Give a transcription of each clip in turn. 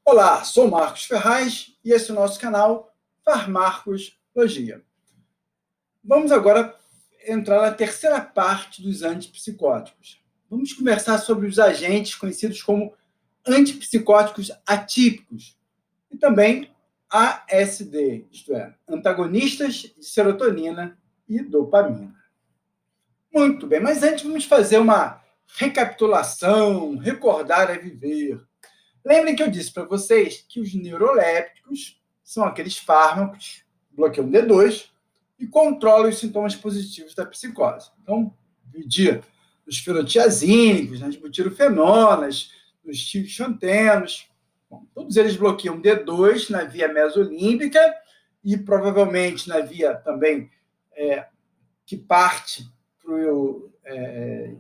Olá, sou Marcos Ferraz e esse é o nosso canal Farmacologia. Vamos agora entrar na terceira parte dos antipsicóticos. Vamos conversar sobre os agentes conhecidos como antipsicóticos atípicos e também ASD, isto é, antagonistas de serotonina e dopamina. Muito bem, mas antes vamos fazer uma recapitulação, recordar é viver. Lembrem que eu disse para vocês que os neurolépticos são aqueles fármacos que bloqueiam D2 e controlam os sintomas positivos da psicose. Então, dividir os fenotiazínicos, nas butirofenonas, nos tioxantenos. Todos eles bloqueiam D2 na via mesolímbica e provavelmente na via também que parte para o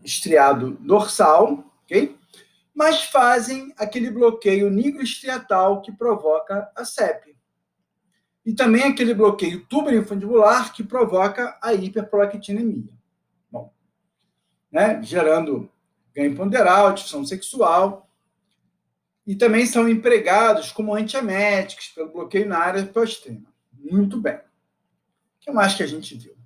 estriado dorsal, ok? Mas fazem aquele bloqueio nigroestriatal que provoca a CEP. E também aquele bloqueio tuberoinfundibular que provoca a hiperprolactinemia. Bom, né? Gerando ganho ponderal, disfunção sexual. E também são empregados como antieméticos pelo bloqueio na área pós-extrema. Muito bem. O que mais que a gente viu?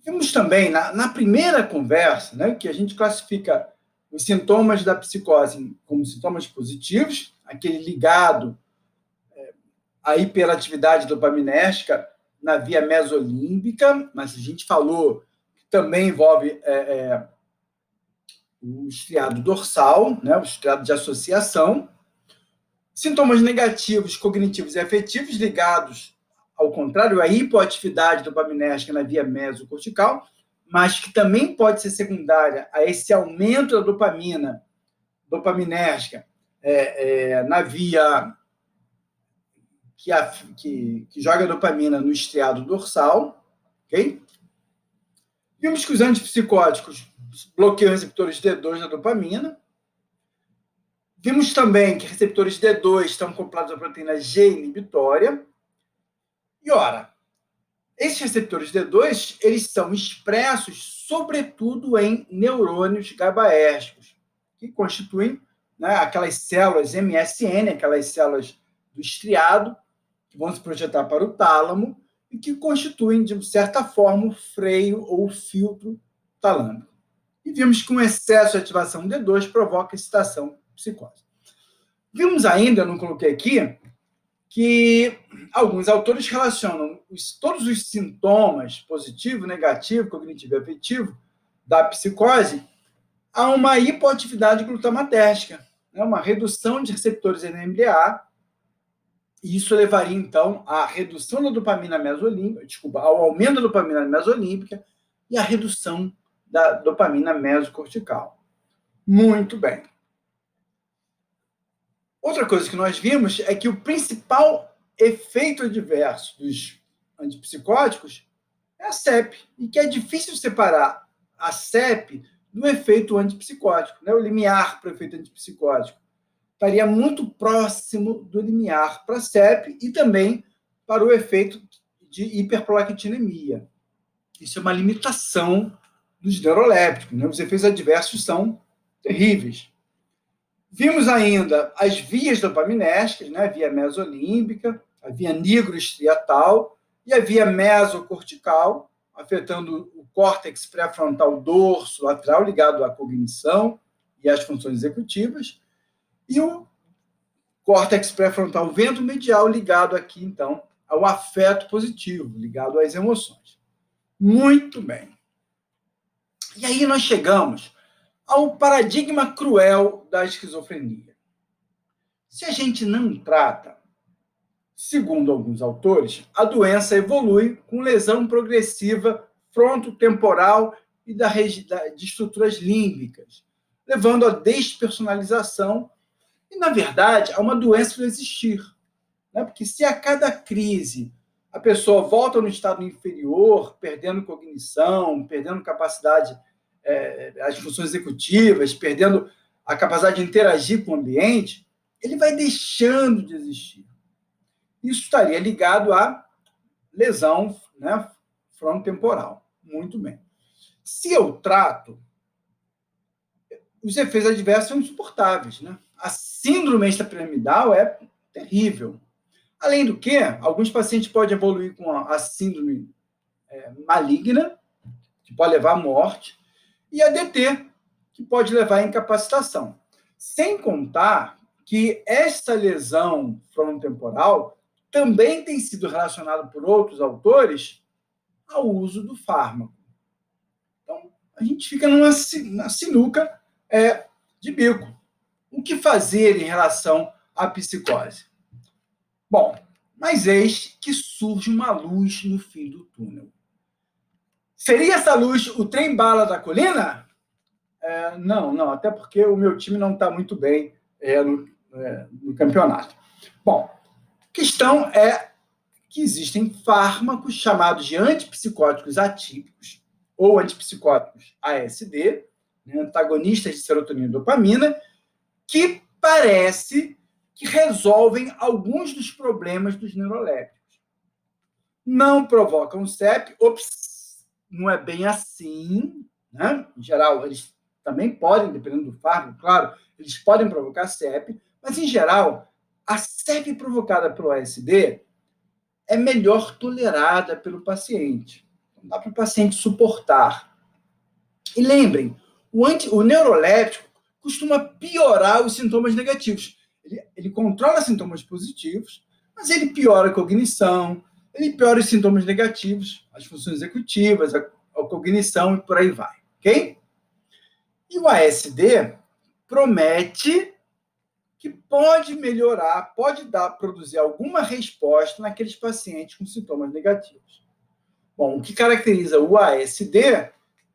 Vimos também, na primeira conversa, né, que a gente classifica os sintomas da psicose como sintomas positivos, aquele ligado à hiperatividade dopaminérgica na via mesolímbica, mas a gente falou que também envolve o estriado dorsal, né, o estriado de associação. Sintomas negativos, cognitivos e afetivos ligados, ao contrário, à hipoatividade dopaminérgica na via mesocortical, mas que também pode ser secundária a esse aumento da dopaminérgica na via que joga a dopamina no estriado dorsal, ok? Vimos que os antipsicóticos bloqueiam receptores D2 da dopamina. Vimos também que receptores D2 estão acoplados à proteína G inibitória. E, ora, esses receptores D2, eles são expressos, sobretudo, em neurônios GABAérgicos, que constituem, né, aquelas células MSN, aquelas células do estriado, que vão se projetar para o tálamo e que constituem, de certa forma, o freio ou o filtro talâmico. E vimos que um excesso de ativação D2 provoca excitação psicose. Vimos ainda, eu não coloquei aqui, que alguns autores relacionam todos os sintomas positivo, negativo, cognitivo e afetivo da psicose a uma hipoatividade glutamatérgica, né? Uma redução de receptores NMDA, e isso levaria, então, à redução da dopamina mesolímbica, ao aumento da dopamina mesolímbica e à redução da dopamina mesocortical. Muito bem. Outra coisa que nós vimos é que o principal efeito adverso dos antipsicóticos é a CEP, e que é difícil separar a CEP do efeito antipsicótico, né? O limiar para o efeito antipsicótico estaria muito próximo do limiar para a CEP e também para o efeito de hiperprolactinemia. Isso é uma limitação dos neurolépticos, né? Os efeitos adversos são terríveis. Vimos ainda as vias dopaminérgicas, né? A via mesolímbica, a via nigroestriatal e a via mesocortical, afetando o córtex pré-frontal dorso lateral, ligado à cognição e às funções executivas, e o córtex pré-frontal ventromedial, ligado aqui, então, ao afeto positivo, ligado às emoções. Muito bem. E aí nós chegamos ao paradigma cruel da esquizofrenia. Se a gente não trata, segundo alguns autores, a doença evolui com lesão progressiva frontotemporal e de estruturas límbicas, levando à despersonalização e, na verdade, a uma doença do existir. Né? Porque se a cada crise a pessoa volta no estado inferior, perdendo cognição, perdendo capacidade, as funções executivas, perdendo a capacidade de interagir com o ambiente, ele vai deixando de existir. Isso estaria ligado à lesão, né, frontotemporal. Muito bem. Se eu trato, os efeitos adversos são insuportáveis, né? A síndrome extrapiramidal é terrível. Além do que, alguns pacientes podem evoluir com a síndrome maligna, que pode levar à morte, e a DT, que pode levar à incapacitação. Sem contar que esta lesão frontotemporal também tem sido relacionada por outros autores ao uso do fármaco. Então, a gente fica numa sinuca de bico. O que fazer em relação à psicose? Bom, mas eis que surge uma luz no fim do túnel. Seria essa luz o trem-bala da colina? Não, até porque o meu time não está muito bem no campeonato. Bom, a questão é que existem fármacos chamados de antipsicóticos atípicos ou antipsicóticos ASD, antagonistas de serotonina e dopamina, que parece que resolvem alguns dos problemas dos neurolépticos. Não provocam CEP, não é bem assim, né? Em geral, eles também podem, dependendo do fármaco, claro, eles podem provocar CEP, mas, em geral, a CEP provocada pelo ASD é melhor tolerada pelo paciente. Não dá para o paciente suportar. E lembrem, o neuroléptico costuma piorar os sintomas negativos. Ele controla sintomas positivos, mas ele piora a cognição, ele piora os sintomas negativos, as funções executivas, a cognição e por aí vai, ok? E o ASD promete que pode melhorar, produzir alguma resposta naqueles pacientes com sintomas negativos. Bom, o que caracteriza o ASD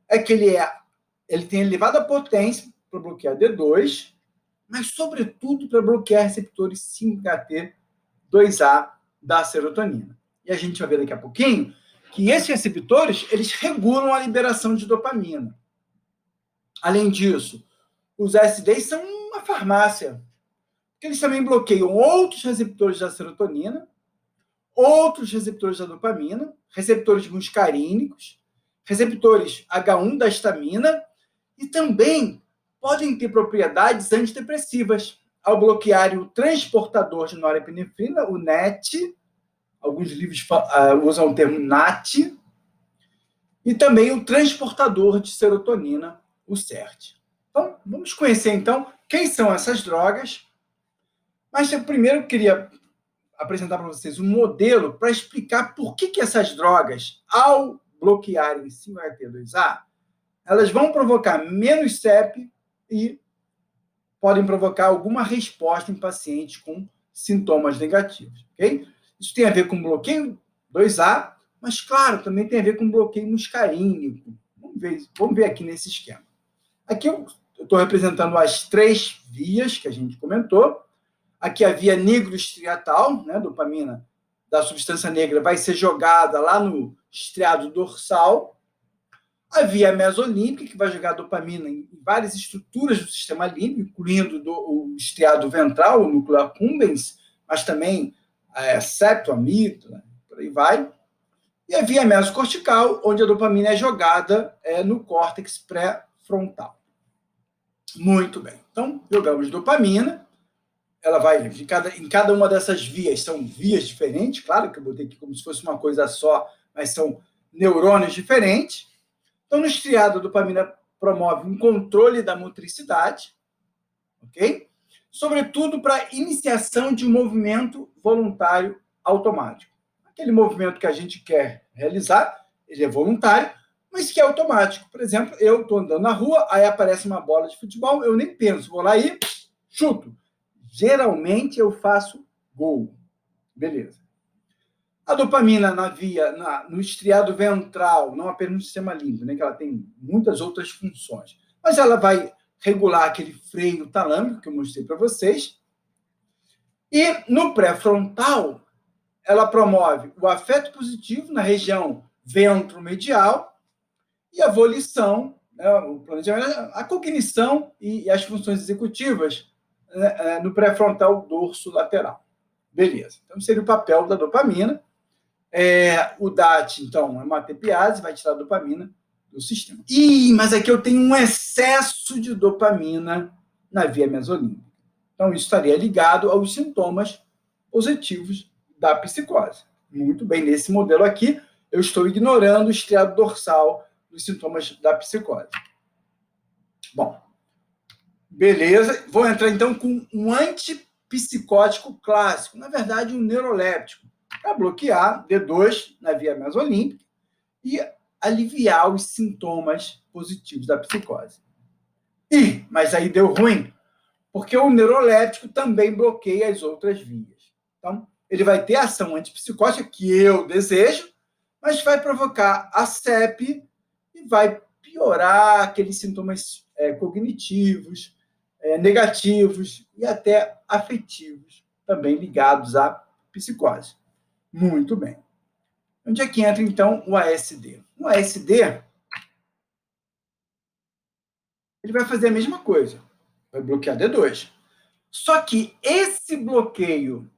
é que ele tem elevada potência para bloquear D2, mas, sobretudo, para bloquear receptores 5-HT2A da serotonina. E a gente vai ver daqui a pouquinho que esses receptores, eles regulam a liberação de dopamina. Além disso, os ASDs são uma farmácia, porque eles também bloqueiam outros receptores da serotonina, outros receptores da dopamina, receptores muscarínicos, receptores H1 da histamina, e também podem ter propriedades antidepressivas, ao bloquear o transportador de norepinefrina, o NET, alguns livros usam o termo NAT, e também o transportador de serotonina, o SERT. Então, vamos conhecer, então, quem são essas drogas. Mas eu primeiro queria apresentar para vocês um modelo para explicar por que essas drogas, ao bloquearem 5-HT2A, elas vão provocar menos CEP e podem provocar alguma resposta em pacientes com sintomas negativos, ok? Isso tem a ver com bloqueio 2A, mas, claro, também tem a ver com bloqueio muscarínico. Vamos ver aqui nesse esquema. Aqui eu estou representando as 3 vias que a gente comentou. Aqui a via nigroestriatal, né, dopamina da substância negra vai ser jogada lá no estriado dorsal. A via mesolímbica, que vai jogar dopamina em várias estruturas do sistema límbico, incluindo o estriado ventral, o núcleo accumbens, mas também septo, amígdala, por aí vai. E a via mesocortical, onde a dopamina é jogada no córtex pré-frontal. Muito bem. Então, jogamos dopamina. Ela vai, em cada uma dessas vias, são vias diferentes, claro que eu botei aqui como se fosse uma coisa só, mas são neurônios diferentes. Então, no estriado, a dopamina promove um controle da motricidade, ok? Sobretudo para iniciação de um movimento voluntário automático. Aquele movimento que a gente quer realizar, ele é voluntário, mas que é automático. Por exemplo, eu estou andando na rua, aí aparece uma bola de futebol, eu nem penso, vou lá e chuto. Geralmente eu faço gol. Beleza. A dopamina no estriado ventral, não apenas no sistema límbico, né, que ela tem muitas outras funções, mas ela vai regular aquele freio talâmico que eu mostrei para vocês. E no pré-frontal, ela promove o afeto positivo na região ventromedial e a volição, né, o planejamento, a cognição e as funções executivas no pré-frontal dorso lateral. Beleza. Então, seria o papel da dopamina. O DAT, então, é uma TPase, vai tirar a dopamina do sistema. Mas aqui eu tenho um excesso de dopamina na via mesolímbica. Então, isso estaria ligado aos sintomas positivos da psicose. Muito bem, nesse modelo aqui, eu estou ignorando o estriado dorsal dos sintomas da psicose. Bom, beleza. Vou entrar, então, com um antipsicótico clássico, na verdade, um neuroléptico, para bloquear D2 na via mesolímbica e aliviar os sintomas positivos da psicose. Mas aí deu ruim, porque o neuroléptico também bloqueia as outras vias. Então, ele vai ter ação antipsicótica, que eu desejo, mas vai provocar a CEP e vai piorar aqueles sintomas cognitivos, negativos e até afetivos, também ligados à psicose. Muito bem. Onde é que entra, então, o ASD? O ASD, ele vai fazer a mesma coisa, vai bloquear D2. Só que esse bloqueio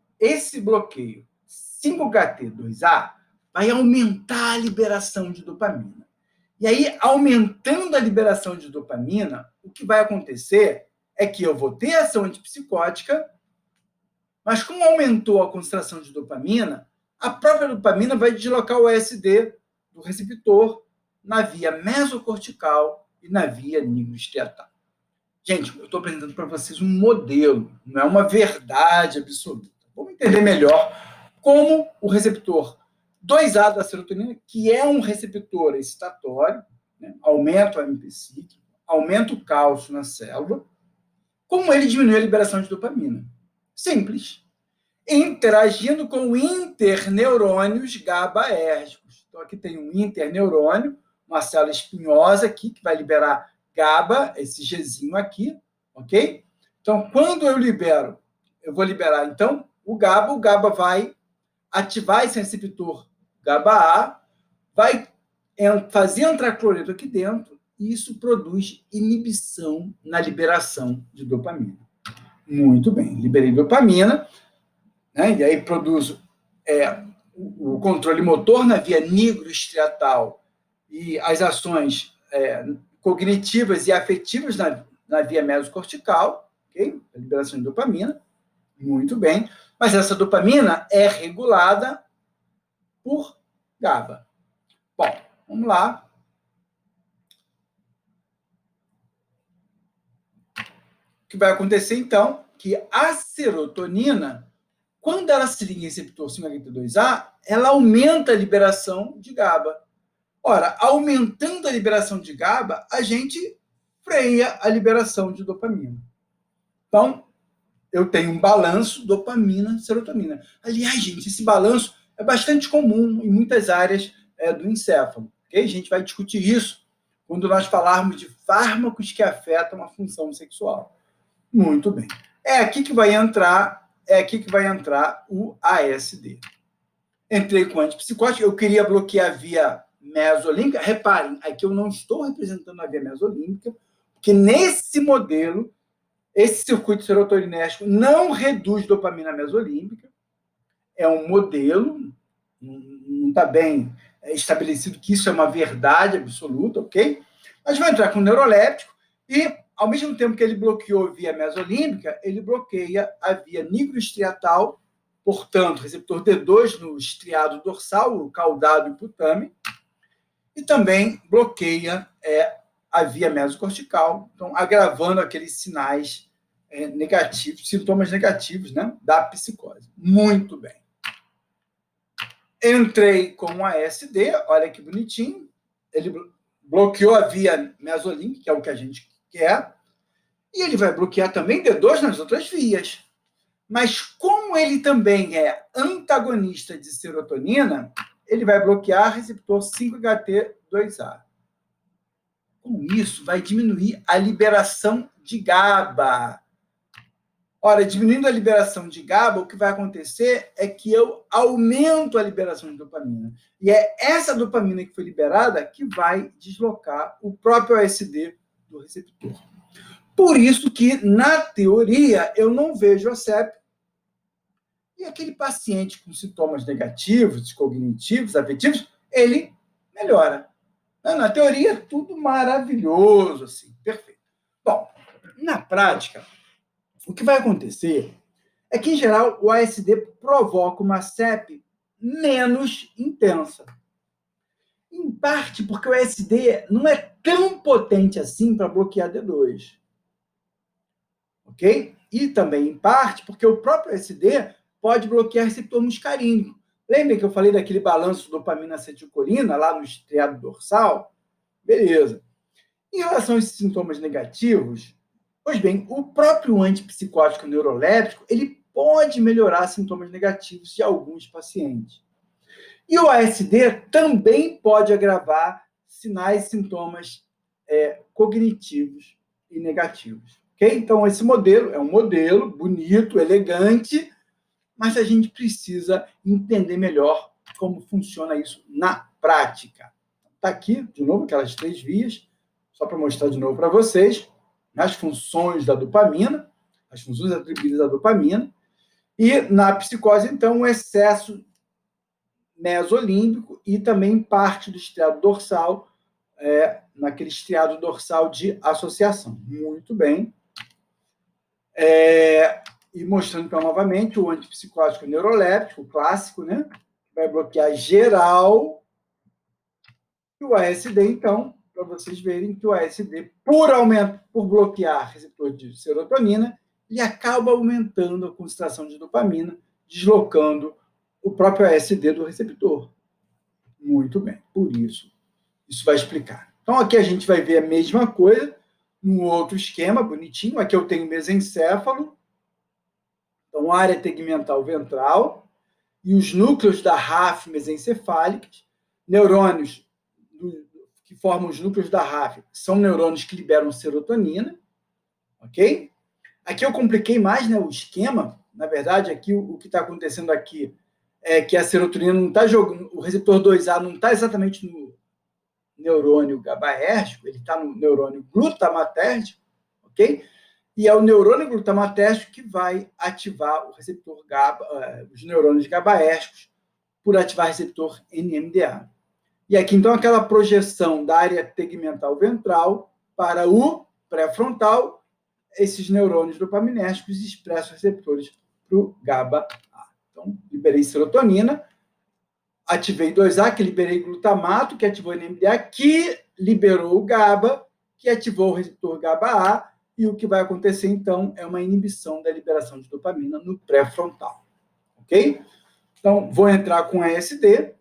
5-HT2A, vai aumentar a liberação de dopamina. E aí, aumentando a liberação de dopamina, o que vai acontecer é que eu vou ter ação antipsicótica, mas como aumentou a concentração de dopamina, a própria dopamina vai deslocar o ASD do receptor na via mesocortical e na via nigrostriatal. Gente, eu estou apresentando para vocês um modelo, não é uma verdade absoluta. Vamos entender melhor como o receptor 2A da serotonina, que é um receptor excitatório, né, aumenta o AMP cíclico, aumenta o cálcio na célula, como ele diminui a liberação de dopamina. Simples. Interagindo com interneurônios GABAérgicos. Então, aqui tem um interneurônio, uma célula espinhosa aqui, que vai liberar GABA, esse Gzinho aqui, ok? Então, quando eu libero, eu vou liberar, então, o GABA vai ativar esse receptor GABA-A, vai fazer entrar cloreto aqui dentro, e isso produz inibição na liberação de dopamina. Muito bem, liberei dopamina, né? E aí produzo o controle motor na via nigrostriatal e as ações cognitivas e afetivas na via mesocortical, ok? A liberação de dopamina, muito bem. Mas essa dopamina é regulada por GABA. Bom, vamos lá. O que vai acontecer, então, que a serotonina, quando ela se liga em receptor 5-HT2A, ela aumenta a liberação de GABA. Ora, aumentando a liberação de GABA, a gente freia a liberação de dopamina. Então, eu tenho um balanço dopamina-serotonina. Aliás, gente, esse balanço é bastante comum em muitas áreas do encéfalo. Okay? A gente vai discutir isso quando nós falarmos de fármacos que afetam a função sexual. Muito bem. É aqui que vai entrar o ASD. Entrei com antipsicótico, eu queria bloquear a via mesolímbica. Reparem, aqui eu não estou representando a via mesolímbica, porque nesse modelo, esse circuito serotoninérgico não reduz dopamina mesolímbica. É um modelo, não está bem estabelecido que isso é uma verdade absoluta, ok? Mas vai entrar com o neuroléptico e, ao mesmo tempo que ele bloqueou a via mesolímbica, ele bloqueia a via nigrostriatal, portanto, receptor D2 no estriado dorsal, o caudado e o putame, e também bloqueia a via mesocortical, então agravando aqueles sinais negativos, sintomas negativos, né, da psicose. Muito bem. Entrei com o ASD, olha que bonitinho, ele bloqueou a via mesolímbica, que é o que a gente quer, e ele vai bloquear também D2 nas outras vias. Mas como ele também é antagonista de serotonina, ele vai bloquear receptor 5-HT2A. Com isso, vai diminuir a liberação de GABA. Ora, diminuindo a liberação de GABA, o que vai acontecer é que eu aumento a liberação de dopamina. E é essa dopamina que foi liberada que vai deslocar o próprio ASD do receptor. Por isso que, na teoria, eu não vejo a CEP. E aquele paciente com sintomas negativos, cognitivos, afetivos, ele melhora. Na teoria, tudo maravilhoso, assim, perfeito. Bom, na prática, o que vai acontecer é que, em geral, o ASD provoca uma CEP menos intensa. Em parte porque o ASD não é tão potente assim para bloquear D2. Ok? E também, em parte, porque o próprio ASD pode bloquear receptor muscarínico. Lembra que eu falei daquele balanço dopamina-acetilcolina lá no estriado dorsal? Beleza. Em relação a esses sintomas negativos, pois bem, o próprio antipsicótico neuroléptico, ele pode melhorar sintomas negativos de alguns pacientes. E o ASD também pode agravar sinais e sintomas cognitivos e negativos. Okay? Então, esse modelo é um modelo bonito, elegante, mas a gente precisa entender melhor como funciona isso na prática. Está aqui, de novo, aquelas 3 vias, só para mostrar de novo para vocês, as funções da dopamina, as funções atribuídas à dopamina, e na psicose, então, o excesso mesolímbico e também parte do estriado dorsal, naquele estriado dorsal de associação. Muito bem. E mostrando, então, novamente, o antipsicótico neuroléptico, clássico, né? Vai bloquear geral. E o ASD, então, para vocês verem que o ASD, por bloquear receptor de serotonina, ele acaba aumentando a concentração de dopamina, deslocando o próprio ASD do receptor. Muito bem, por isso. Isso vai explicar. Então, aqui a gente vai ver a mesma coisa, num outro esquema, bonitinho. Aqui eu tenho mesencéfalo, então área tegmental ventral, e os núcleos da RAF mesencefálicas, neurônios que formam os núcleos da RAF, são neurônios que liberam serotonina, ok? Aqui eu compliquei mais, né, o esquema. Na verdade, aqui o que está acontecendo aqui é que a serotonina não está jogando, o receptor 2A não está exatamente no neurônio GABAérgico, ele está no neurônio glutamatérgico, ok? E é o neurônio glutamatérgico que vai ativar o receptor GABA, os neurônios GABAérgicos, por ativar o receptor NMDA. E aqui, então, aquela projeção da área tegmental ventral para o pré-frontal, esses neurônios dopaminérgicos expressam receptores para o GABA-A. Então, liberei serotonina, ativei 2A, que liberei glutamato, que ativou o NMDA, que liberou o GABA, que ativou o receptor GABA-A, e o que vai acontecer, então, é uma inibição da liberação de dopamina no pré-frontal. Ok? Então, vou entrar com ASD.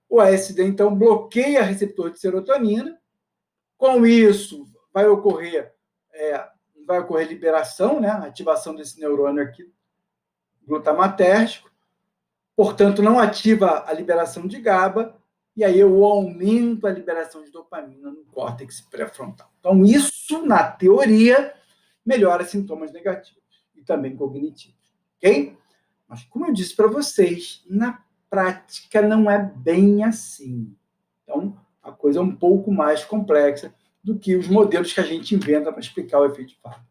O ASD, então, bloqueia receptor de serotonina. Com isso, vai ocorrer liberação, né? Ativação desse neurônio aqui, glutamatérgico. Portanto, não ativa a liberação de GABA, e aí eu aumento a liberação de dopamina no córtex pré-frontal. Então, isso, na teoria, melhora sintomas negativos e também cognitivos, ok? Mas, como eu disse para vocês, na prática não é bem assim. Então, a coisa é um pouco mais complexa do que os modelos que a gente inventa para explicar o efeito de fármaco.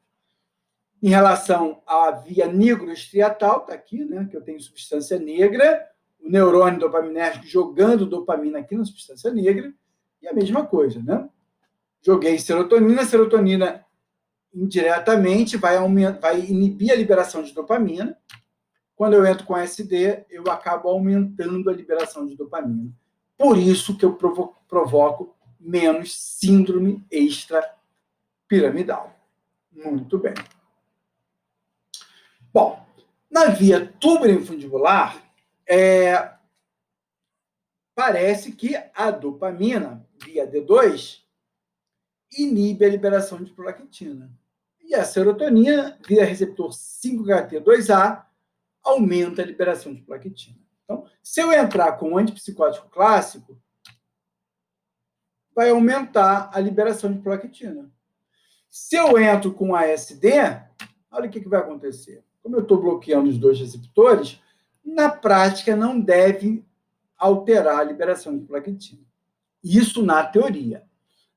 Em relação à via nigroestriatal, está aqui, né, que eu tenho substância negra, o neurônio dopaminérgico jogando dopamina aqui na substância negra, e a mesma coisa, né? Joguei serotonina indiretamente vai inibir a liberação de dopamina. Quando eu entro com ASD, eu acabo aumentando a liberação de dopamina. Por isso que eu provoco menos síndrome extrapiramidal. Muito bem. Bom, na via tuberoinfundibular, parece que a dopamina, via D2, inibe a liberação de prolactina. E a serotonina, via receptor 5-HT2A, aumenta a liberação de prolactina. Então, se eu entrar com um antipsicótico clássico, vai aumentar a liberação de prolactina. Se eu entro com ASD, olha o que vai acontecer. Como eu estou bloqueando os dois receptores, na prática não deve alterar a liberação de prolactina. Isso na teoria.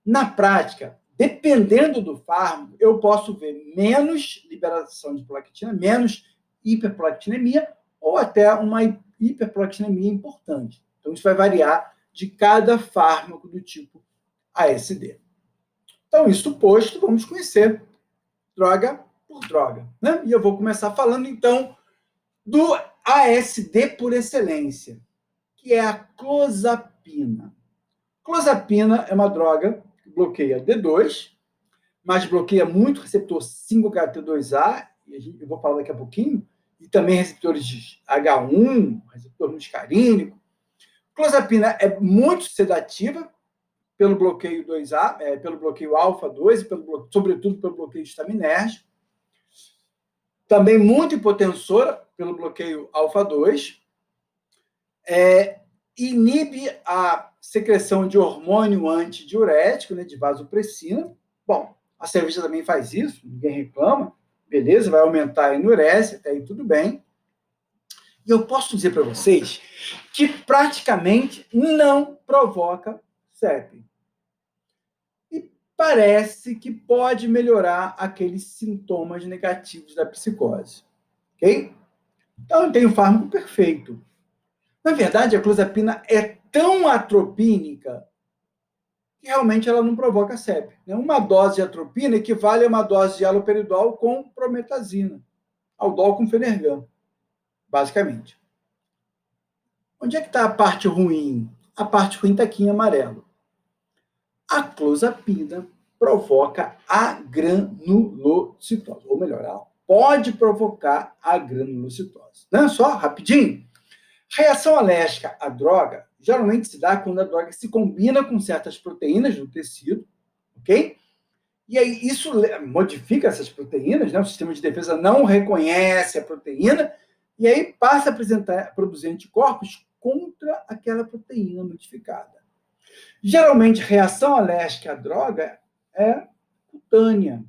Na prática, dependendo do fármaco, eu posso ver menos liberação de prolactina, menos hiperprolactinemia, ou até uma hiperprolactinemia importante. Então, isso vai variar de cada fármaco do tipo ASD. Então, isso posto, vamos conhecer droga por droga, né? E eu vou começar falando, então, do ASD por excelência, que é a clozapina. Clozapina é uma droga que bloqueia D2, mas bloqueia muito o receptor 5-HT2A, eu vou falar daqui a pouquinho, e também receptores de H1, receptor muscarínico. Clozapina é muito sedativa pelo bloqueio 2A, pelo bloqueio alfa-2 e sobretudo pelo bloqueio histaminérgico. Também muito hipotensora pelo bloqueio alfa-2. Inibe a secreção de hormônio antidiurético, né, de vasopressina. Bom, a cerveja também faz isso, ninguém reclama. Beleza, vai aumentar a enurese, até aí tudo bem. E eu posso dizer para vocês que praticamente não provoca CEP. E parece que pode melhorar aqueles sintomas negativos da psicose. Ok? Então, eu tenho o fármaco perfeito. Na verdade, a clozapina é tão atropínica que realmente ela não provoca CEP. Uma dose de atropina equivale a uma dose de haloperidol com prometazina, aldol com Fenergan, basicamente. Onde é que está a parte ruim? A parte ruim está aqui em amarelo. A clozapina provoca a granulocitose, ou melhor, ela pode provocar a granulocitose. Não é só, rapidinho? Reação alérgica à droga geralmente se dá quando a droga se combina com certas proteínas do tecido, ok? E aí isso modifica essas proteínas, né? O sistema de defesa não reconhece a proteína e aí passa a produzir anticorpos contra aquela proteína modificada. Geralmente, reação alérgica à droga é cutânea.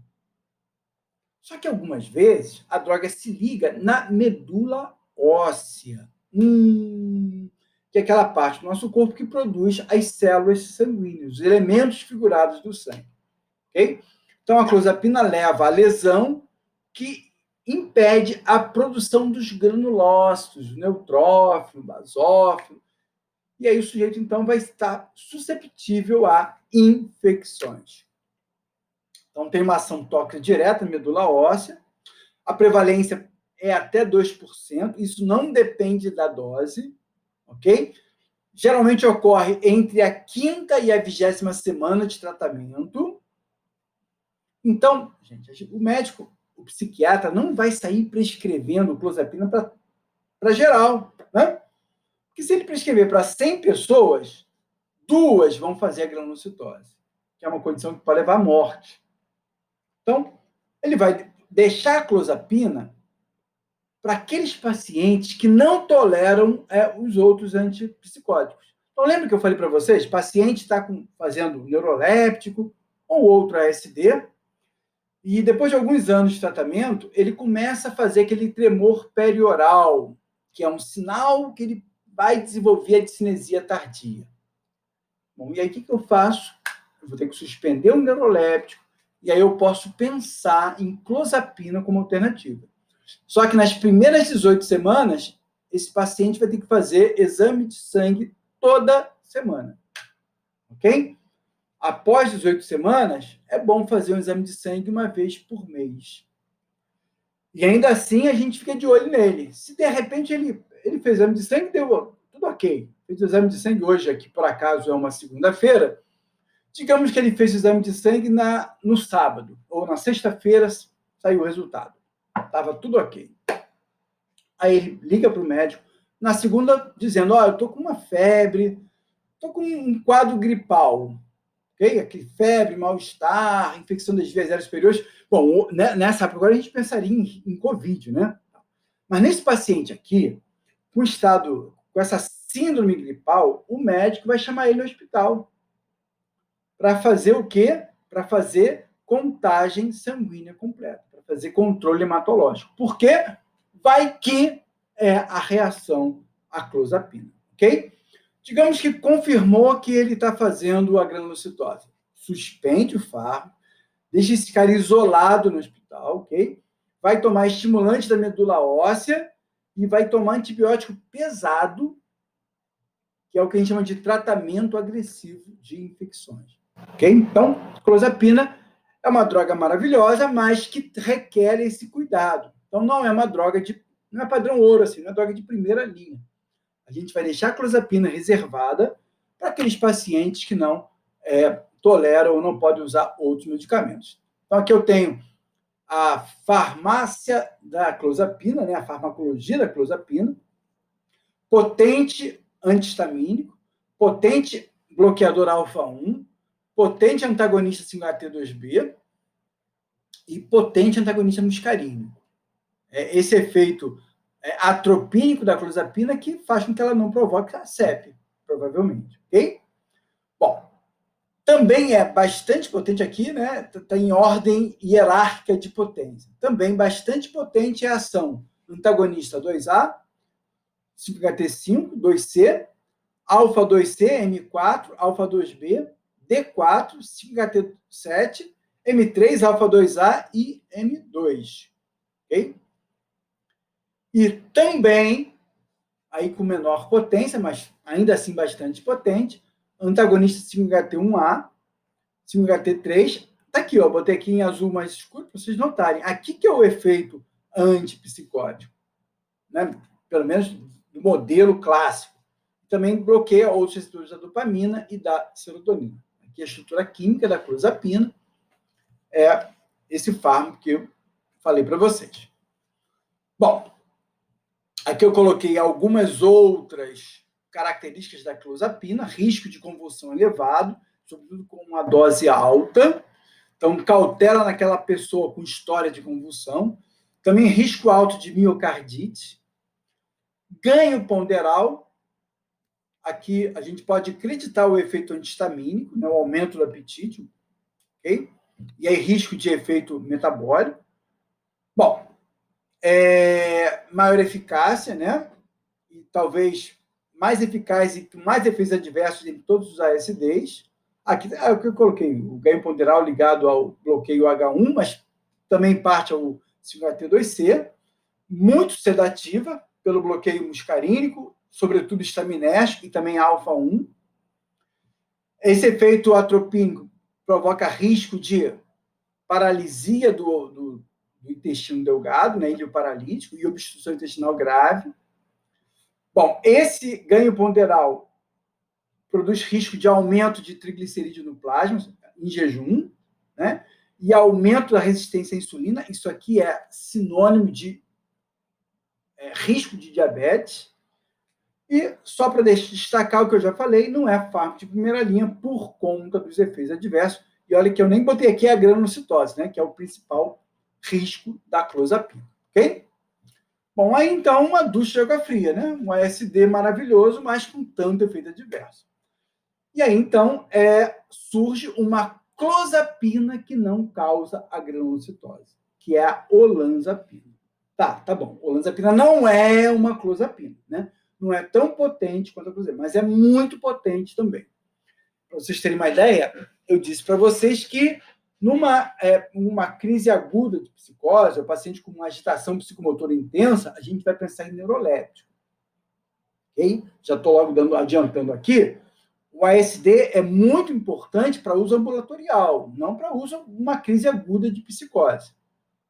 Só que algumas vezes a droga se liga na medula óssea, que é aquela parte do nosso corpo que produz as células sanguíneas, os elementos figurados do sangue. Okay? Então, a clozapina leva à lesão que impede a produção dos granulócitos, neutrófilo, basófilo, e aí o sujeito, então, vai estar susceptível a infecções. Então, tem uma ação tóxica direta na medula óssea, a prevalência é até 2%, isso não depende da dose, ok? Geralmente ocorre entre a 5ª e a 20ª semana de tratamento. Então, gente, o médico, o psiquiatra, não vai sair prescrevendo clozapina para geral, né? Porque se ele prescrever para 100 pessoas, 2 vão fazer a granulocitose, que é uma condição que pode levar à morte. Então, ele vai deixar a clozapina para aqueles pacientes que não toleram os outros antipsicóticos. Então, lembra que eu falei para vocês? Paciente está fazendo neuroléptico ou outro ASD, e depois de alguns anos de tratamento, ele começa a fazer aquele tremor perioral, que é um sinal que ele vai desenvolver a discinesia tardia. Bom, e aí o que eu faço? Eu vou ter que suspender o neuroléptico, e aí eu posso pensar em clozapina como alternativa. Só que nas primeiras 18 semanas, esse paciente vai ter que fazer exame de sangue toda semana. Ok? Após 18 semanas, é bom fazer um exame de sangue uma vez por mês. E ainda assim, a gente fica de olho nele. Se de repente ele fez exame de sangue, deu tudo ok. Fez o exame de sangue hoje, aqui por acaso é uma segunda-feira. Digamos que ele fez o exame de sangue no sábado, ou na sexta-feira saiu o resultado. Estava tudo ok. Aí ele liga para o médico, na segunda, dizendo, eu estou com uma febre, estou com um quadro gripal, ok? Aquele febre, mal-estar, infecção das vias aéreas superiores. Bom, nessa época agora a gente pensaria em Covid, né? Mas nesse paciente aqui, com essa síndrome gripal, o médico vai chamar ele no hospital. Para fazer o quê? Para fazer contagem sanguínea completa, para fazer controle hematológico. Por quê? Vai que é a reação à clozapina, ok? Digamos que confirmou que ele está fazendo a granulocitose. Suspende o fármaco, deixa esse cara isolado no hospital, ok? Vai tomar estimulante da medula óssea e vai tomar antibiótico pesado, que é o que a gente chama de tratamento agressivo de infecções. Ok? Então, clozapina é uma droga maravilhosa, mas que requer esse cuidado. Então, não é uma droga de não é padrão ouro, assim, não é droga de primeira linha. A gente vai deixar a clozapina reservada para aqueles pacientes que não toleram ou não podem usar outros medicamentos. Então, aqui eu tenho a farmácia da clozapina, né, a farmacologia da clozapina, potente antihistamínico, potente bloqueador alfa-1, potente antagonista 5-HT2B e potente antagonista muscarínico. Esse efeito atropínico da clozapina que faz com que ela não provoque a CEP, provavelmente, ok? Bom, também é bastante potente aqui, né? Está em ordem hierárquica de potência. Também bastante potente é a ação antagonista 2A, 5-HT5, 2C, alfa-2C, M4, alfa-2B, D4, 5-HT7, M3, alfa-2A e M2. Ok? E também, aí com menor potência, mas ainda assim bastante potente, antagonista 5-HT1A, 5-HT3. Tá aqui, ó, botei aqui em azul mais escuro para vocês notarem. Aqui que é o efeito antipsicótico, né? Pelo menos do modelo clássico. Também bloqueia outros receptores da dopamina e da serotonina. Aqui a estrutura química da clozapina é esse fármaco que eu falei para vocês. Bom, aqui eu coloquei algumas outras características da clozapina, risco de convulsão elevado, sobretudo com uma dose alta. Então, cautela naquela pessoa com história de convulsão. Também risco alto de miocardite. Ganho ponderal. Aqui a gente pode acreditar o efeito antihistamínico, né, o aumento do apetite, ok? E aí risco de efeito metabólico. Bom, maior eficácia, né? E talvez mais eficaz e com mais efeitos adversos em todos os ASDs. Aqui é o que eu coloquei, o ganho ponderal ligado ao bloqueio H1, mas também parte ao 5-HT2C, muito sedativa pelo bloqueio muscarínico, sobretudo estaminérgico e também alfa-1. Esse efeito atropínico provoca risco de paralisia do intestino delgado, né, ilioparalítico, e obstrução intestinal grave. Bom, esse ganho ponderal produz risco de aumento de triglicerídeo no plasma, em jejum, né, e aumento da resistência à insulina. Isso aqui é sinônimo de risco de diabetes. E só para destacar o que eu já falei, não é fármaco de primeira linha por conta dos efeitos adversos. E olha que eu nem botei aqui a granulocitose, né, que é o principal risco da clozapina, ok? Bom, aí então uma ducha de água fria, né? Um ASD maravilhoso, mas com tanto efeito adverso. E aí então surge uma clozapina que não causa a granulocitose, que é a olanzapina. Tá bom. Olanzapina não é uma clozapina, né? Não é tão potente quanto a clozapina, mas é muito potente também. Para vocês terem uma ideia, eu disse para vocês que numa crise aguda de psicose, o paciente com uma agitação psicomotora intensa, a gente vai pensar em neuroléptico. Ok? Já estou logo adiantando aqui. O ASD é muito importante para uso ambulatorial, não para uso numa crise aguda de psicose.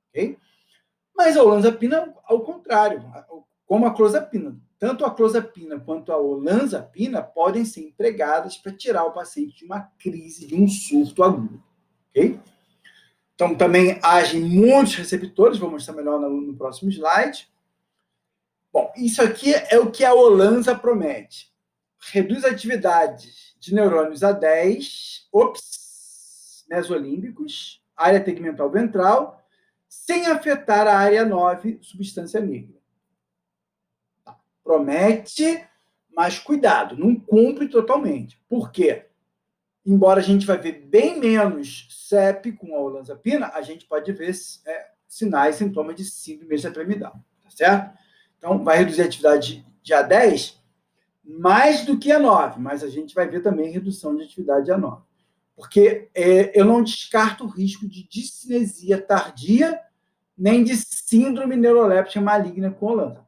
Ok? Mas a olanzapina, ao contrário, como a clozapina. Tanto a clozapina quanto a olanzapina podem ser empregadas para tirar o paciente de uma crise, de um surto agudo. Ok? Então, também agem muitos receptores, vou mostrar melhor no próximo slide. Bom, isso aqui é o que a olanza promete. Reduz a atividade de neurônios A10, mesolímbicos, área tegmental ventral, sem afetar a área 9, substância negra. Tá. Promete, mas cuidado, não cumpre totalmente. Por quê? Embora a gente vai ver bem menos CEP com a olanzapina, a gente pode ver sinais, sintomas de síndrome extrapiramidal, tá certo? Então, vai reduzir a atividade de A10 mais do que A9, mas a gente vai ver também redução de atividade de A9. Porque eu não descarto o risco de discinesia tardia nem de síndrome neuroléptica maligna com olanza.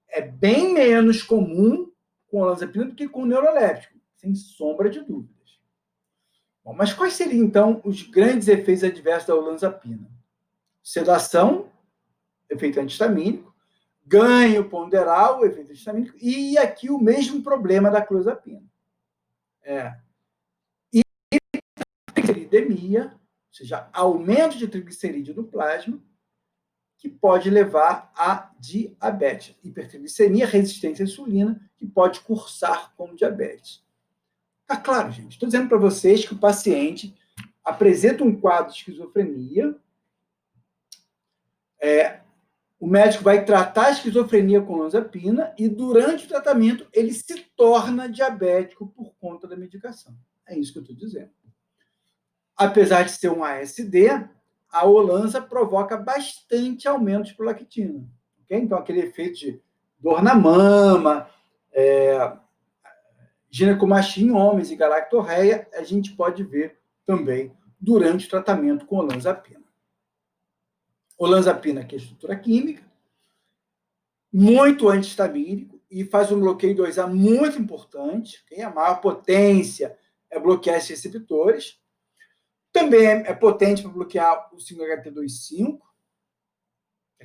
É bem menos comum com olanzapina do que com neuroléptico, sem sombra de dúvidas. Bom, mas quais seriam, então, os grandes efeitos adversos da olanzapina? Sedação, efeito antihistamínico, ganho ponderal, o efeito histamínico, e aqui o mesmo problema da clozapina. Hipertrigliceridemia, ou seja, aumento de triglicerídeo no plasma, que pode levar a diabetes. Hipertriglicemia, resistência à insulina, que pode cursar como diabetes. Tá claro, gente. Estou dizendo para vocês que o paciente apresenta um quadro de esquizofrenia. O médico vai tratar a esquizofrenia com olanzapina e, durante o tratamento, ele se torna diabético por conta da medicação. É isso que eu estou dizendo. Apesar de ser um ASD, a olanza provoca bastante aumento de prolactina. Okay? Então, aquele efeito de dor na mama, ginecomastia em homens e galactorreia, a gente pode ver também durante o tratamento com olanzapina. Olanzapina, que é estrutura química, muito antihistamínico e faz um bloqueio 2A muito importante. Okay? A maior potência é bloquear esses receptores. Também é potente para bloquear o 5-HT2,5,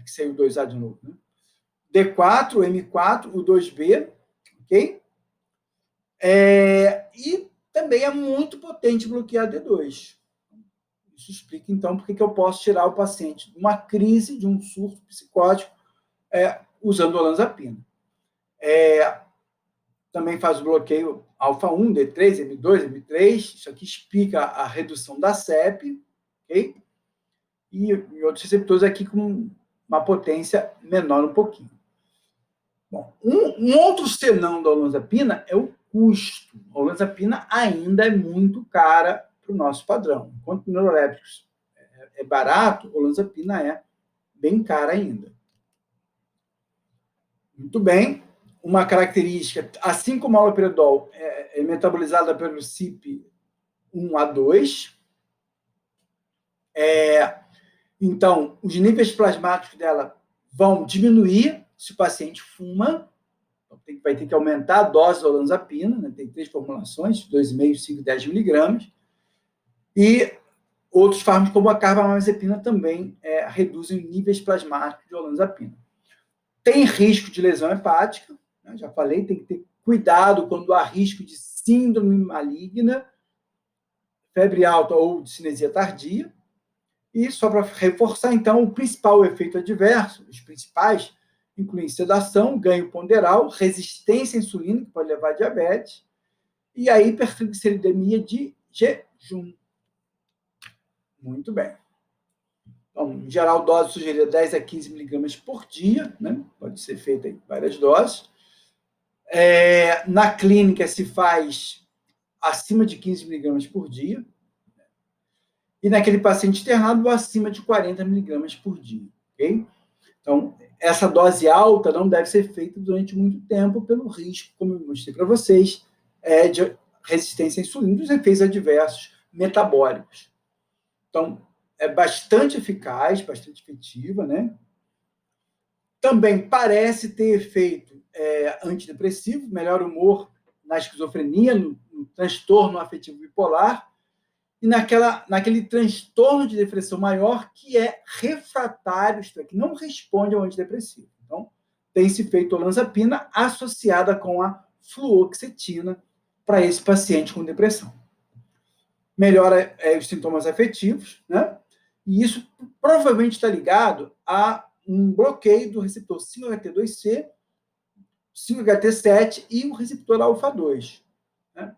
que saiu o 2A de novo, né? D4, o M4, o 2B, ok? E também é muito potente bloquear D2. Isso explica, então, por que eu posso tirar o paciente de uma crise, de um surto psicótico, usando olanzapina. Também faz o bloqueio alfa-1, D3, M2, M3. Isso aqui explica a redução da CEP, ok? E outros receptores aqui com uma potência menor um pouquinho. Bom, um outro senão da olanzapina é o custo. A olanzapina ainda é muito cara para o nosso padrão. Enquanto neurolépticos é barato, a olanzapina é bem cara ainda. Muito bem. Uma característica, assim como a haloperidol é metabolizada pelo CYP1A2, então, os níveis plasmáticos dela vão diminuir se o paciente fuma. Então, vai ter que aumentar a dose da olanzapina, né? Tem 3 formulações, 2,5, 5, 10 miligramas. E outros fármacos, como a carbamazepina, também reduzem níveis plasmáticos de olanzapina. Tem risco de lesão hepática, né? Já falei, tem que ter cuidado quando há risco de síndrome maligna, febre alta ou de cinesia tardia. E só para reforçar, então, o principal efeito adverso, os principais, incluem sedação, ganho ponderal, resistência à insulina, que pode levar a diabetes, e a hipertrigliceridemia de jejum. Muito bem. Então, em geral, dose sugerida 10 a 15 miligramas por dia, né? Pode ser feita em várias doses. Na clínica se faz acima de 15 miligramas por dia. E naquele paciente internado, acima de 40 miligramas por dia. Ok? Então, essa dose alta não deve ser feita durante muito tempo pelo risco, como eu mostrei para vocês, de resistência à insulina, dos efeitos adversos metabólicos. Então, é bastante eficaz, bastante efetiva, né? Também parece ter efeito antidepressivo, melhor humor na esquizofrenia, no transtorno afetivo bipolar e naquele transtorno de depressão maior que é refratário, isto é, que não responde ao antidepressivo. Então, tem-se feito olanzapina associada com a fluoxetina para esse paciente com depressão. Melhora os sintomas afetivos, né? E isso provavelmente está ligado a um bloqueio do receptor 5-HT2C, 5-HT7 e o receptor alfa-2. Né?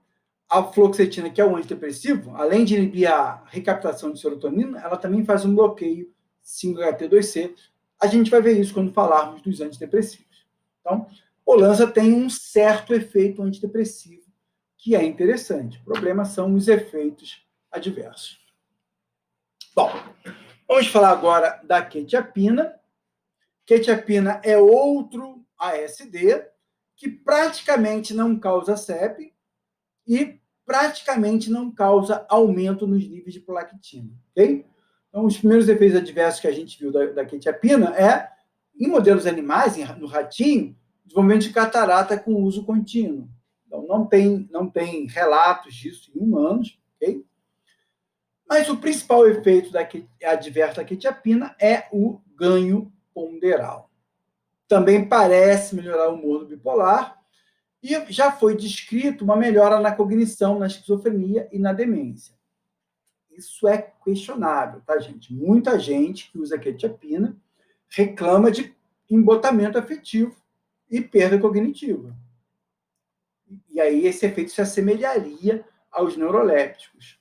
A fluoxetina, que é um antidepressivo, além de inibir a recaptação de serotonina, ela também faz um bloqueio 5-HT2C. A gente vai ver isso quando falarmos dos antidepressivos. Então, olanza tem um certo efeito antidepressivo que é interessante. O problema são os efeitos adversos. Bom, vamos falar agora da quetiapina. Quetiapina é outro ASD que praticamente não causa CEP e praticamente não causa aumento nos níveis de prolactina, ok? Então, os primeiros efeitos adversos que a gente viu da quetiapina em modelos animais, no ratinho, desenvolvimento de catarata com uso contínuo. Então, não tem relatos disso em humanos, ok? Mas o principal efeito adverso da quetiapina é o ganho ponderal. também parece melhorar o humor do bipolar, e já foi descrito uma melhora na cognição, na esquizofrenia e na demência. Isso é questionável, tá, gente? Muita gente que usa quetiapina reclama de embotamento afetivo e perda cognitiva. E aí esse efeito se assemelharia aos neurolépticos.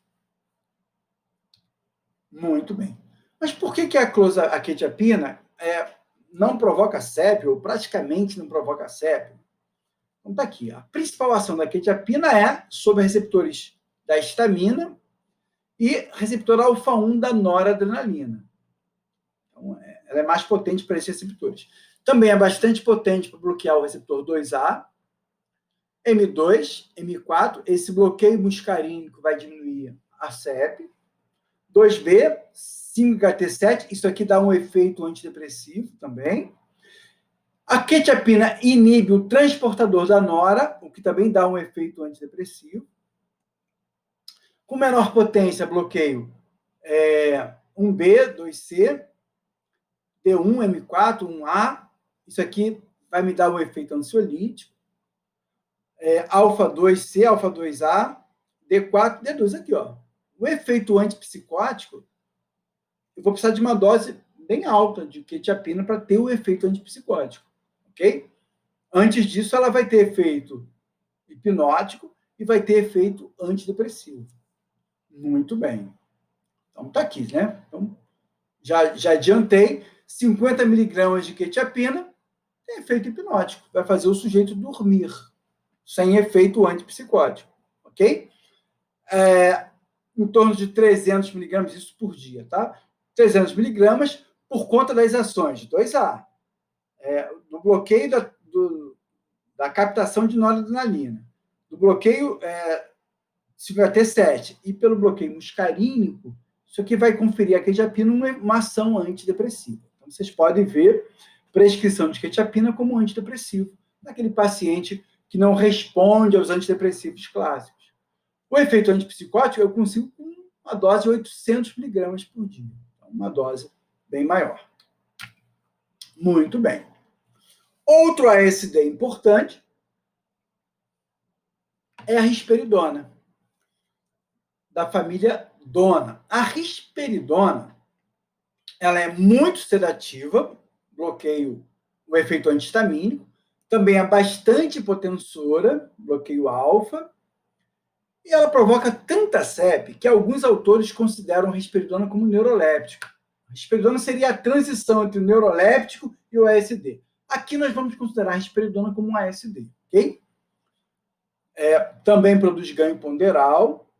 Muito bem. Mas por que a quetiapina não provoca SEP, ou praticamente não provoca SEP? Então está aqui. A principal ação da quetiapina é sobre receptores da histamina e receptor alfa-1 da noradrenalina. Então, ela é mais potente para esses receptores. Também é bastante potente para bloquear o receptor 2A, M2, M4, esse bloqueio muscarínico vai diminuir a SEP. 2B, 5-HT7, isso aqui dá um efeito antidepressivo também. A quetiapina inibe o transportador da nora, o que também dá um efeito antidepressivo. Com menor potência, bloqueio 1B, 2C, D1, M4, 1A. Isso aqui vai me dar um efeito ansiolítico. Alfa-2C, alfa-2A, D4, D2 aqui, ó. O efeito antipsicótico, eu vou precisar de uma dose bem alta de quetiapina para ter o efeito antipsicótico, ok? Antes disso, ela vai ter efeito hipnótico e vai ter efeito antidepressivo. Muito bem. Então, tá aqui, né? Então, já adiantei, 50 miligramas de quetiapina tem efeito hipnótico, vai fazer o sujeito dormir, sem efeito antipsicótico, ok? Em torno de 300 miligramas, isso por dia, tá? 300 miligramas por conta das ações de 2A, do bloqueio da captação de noradrenalina, do bloqueio 5-HT7 e pelo bloqueio muscarínico, isso aqui vai conferir a quetiapina uma ação antidepressiva. Então, vocês podem ver prescrição de quetiapina como antidepressivo naquele paciente que não responde aos antidepressivos clássicos. O efeito antipsicótico eu consigo com uma dose de 800 miligramas por dia. Então, uma dose bem maior. Muito bem. Outro ASD importante é a risperidona, da família Dona. A risperidona, ela é muito sedativa, bloqueio o efeito antihistamínico, também é bastante hipotensora, bloqueio alfa, e ela provoca tanta SEP que alguns autores consideram a risperidona como neuroléptico. A risperidona seria a transição entre o neuroléptico e o ASD. Aqui nós vamos considerar a risperidona como um ASD, ok? Também produz ganho ponderal,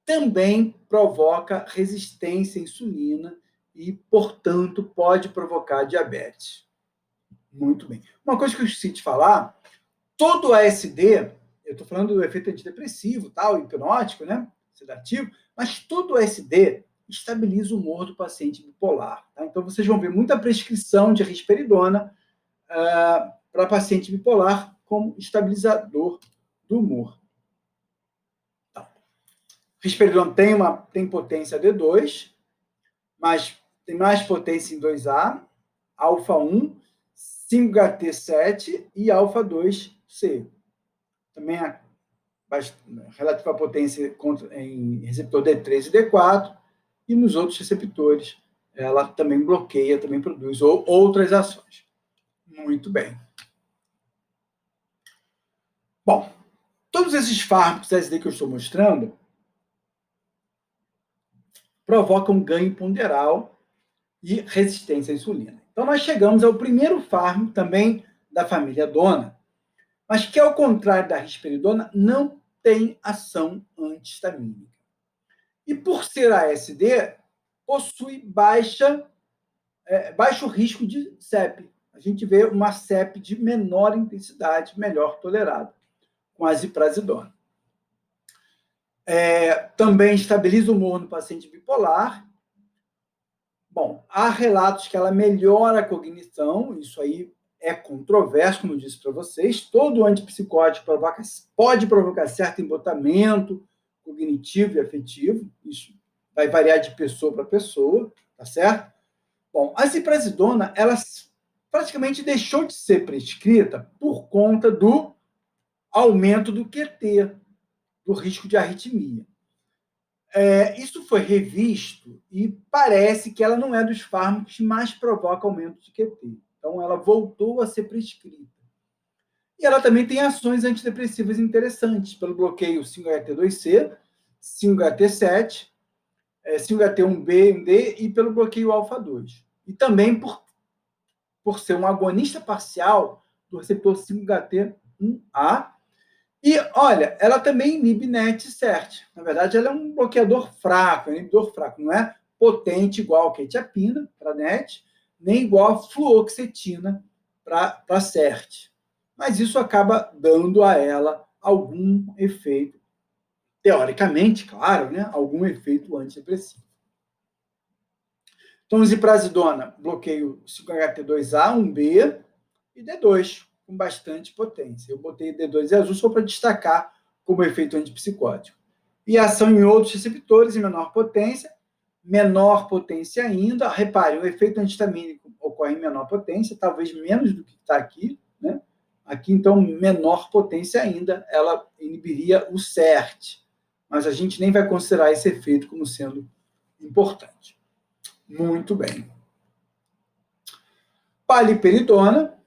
também provoca resistência à insulina e, portanto, pode provocar diabetes. Muito bem. Uma coisa que eu esqueci de falar, todo ASD, eu estou falando do efeito antidepressivo, tal, hipnótico, né? Sedativo, mas todo ASD estabiliza o humor do paciente bipolar. Tá? Então, vocês vão ver muita prescrição de risperidona para paciente bipolar como estabilizador do humor. Tá. Risperidona tem potência D2, mas tem mais potência em 2A, alfa-1, 5-HT7 e alfa-2C. Também a relativa potência em receptor D3 e D4, e nos outros receptores ela também bloqueia, também produz outras ações. Muito bem. Bom, todos esses fármacos ASD que eu estou mostrando provocam ganho ponderal e resistência à insulina. Então, nós chegamos ao primeiro fármaco também da família Dona, mas que, ao contrário da risperidona, não tem ação antihistamínica. E, por ser ASD, possui baixo risco de SEP. A gente vê uma SEP de menor intensidade, melhor tolerada, com a ziprasidona. Também estabiliza o humor no paciente bipolar. Bom, há relatos que ela melhora a cognição, isso aí é controverso, como eu disse para vocês. Todo antipsicótico pode provocar certo embotamento cognitivo e afetivo, isso vai variar de pessoa para pessoa, tá certo? Bom, a ziprasidona, ela praticamente deixou de ser prescrita por conta do aumento do QT, do risco de arritmia. Isso foi revisto e parece que ela não é dos fármacos que mais provoca aumento de QT. Então, ela voltou a ser prescrita. E ela também tem ações antidepressivas interessantes, pelo bloqueio 5-HT2C, 5-HT7, 5-HT1B, 1D e pelo bloqueio alfa-2. E também por ser um agonista parcial do receptor 5-HT1A. E, olha, ela também inibe NET-CERT. Na verdade, ela é um bloqueador fraco, um inibidor fraco. Não é potente igual a quetiapina para NET, nem igual a fluoxetina para CERT. Mas isso acaba dando a ela algum efeito, teoricamente, claro, né? Algum efeito antidepressivo. Então, ziprasidona, bloqueio 5-HT2A, 1B e D2, com bastante potência. Eu botei D2 em azul só para destacar como efeito antipsicótico. E ação em outros receptores em menor potência ainda. Repare, o efeito antihistamínico ocorre em menor potência, talvez menos do que está aqui, né? Aqui, então, menor potência ainda, ela inibiria o CERT. Mas a gente nem vai considerar esse efeito como sendo importante. Muito bem. Paliperidona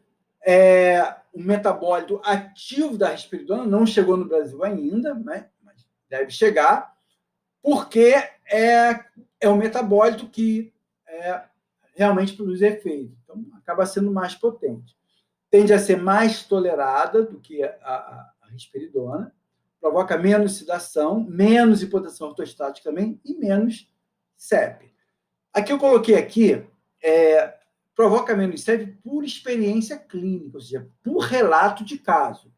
o metabólito ativo da risperidona, não chegou no Brasil ainda, né? Mas deve chegar, porque é um metabólito que realmente produz efeito. Então, acaba sendo mais potente. Tende a ser mais tolerada do que a risperidona, provoca menos sedação, menos hipotensão ortostática também e menos CEP. Aqui eu coloquei provoca menos CEP por experiência clínica, ou seja, por relato de caso.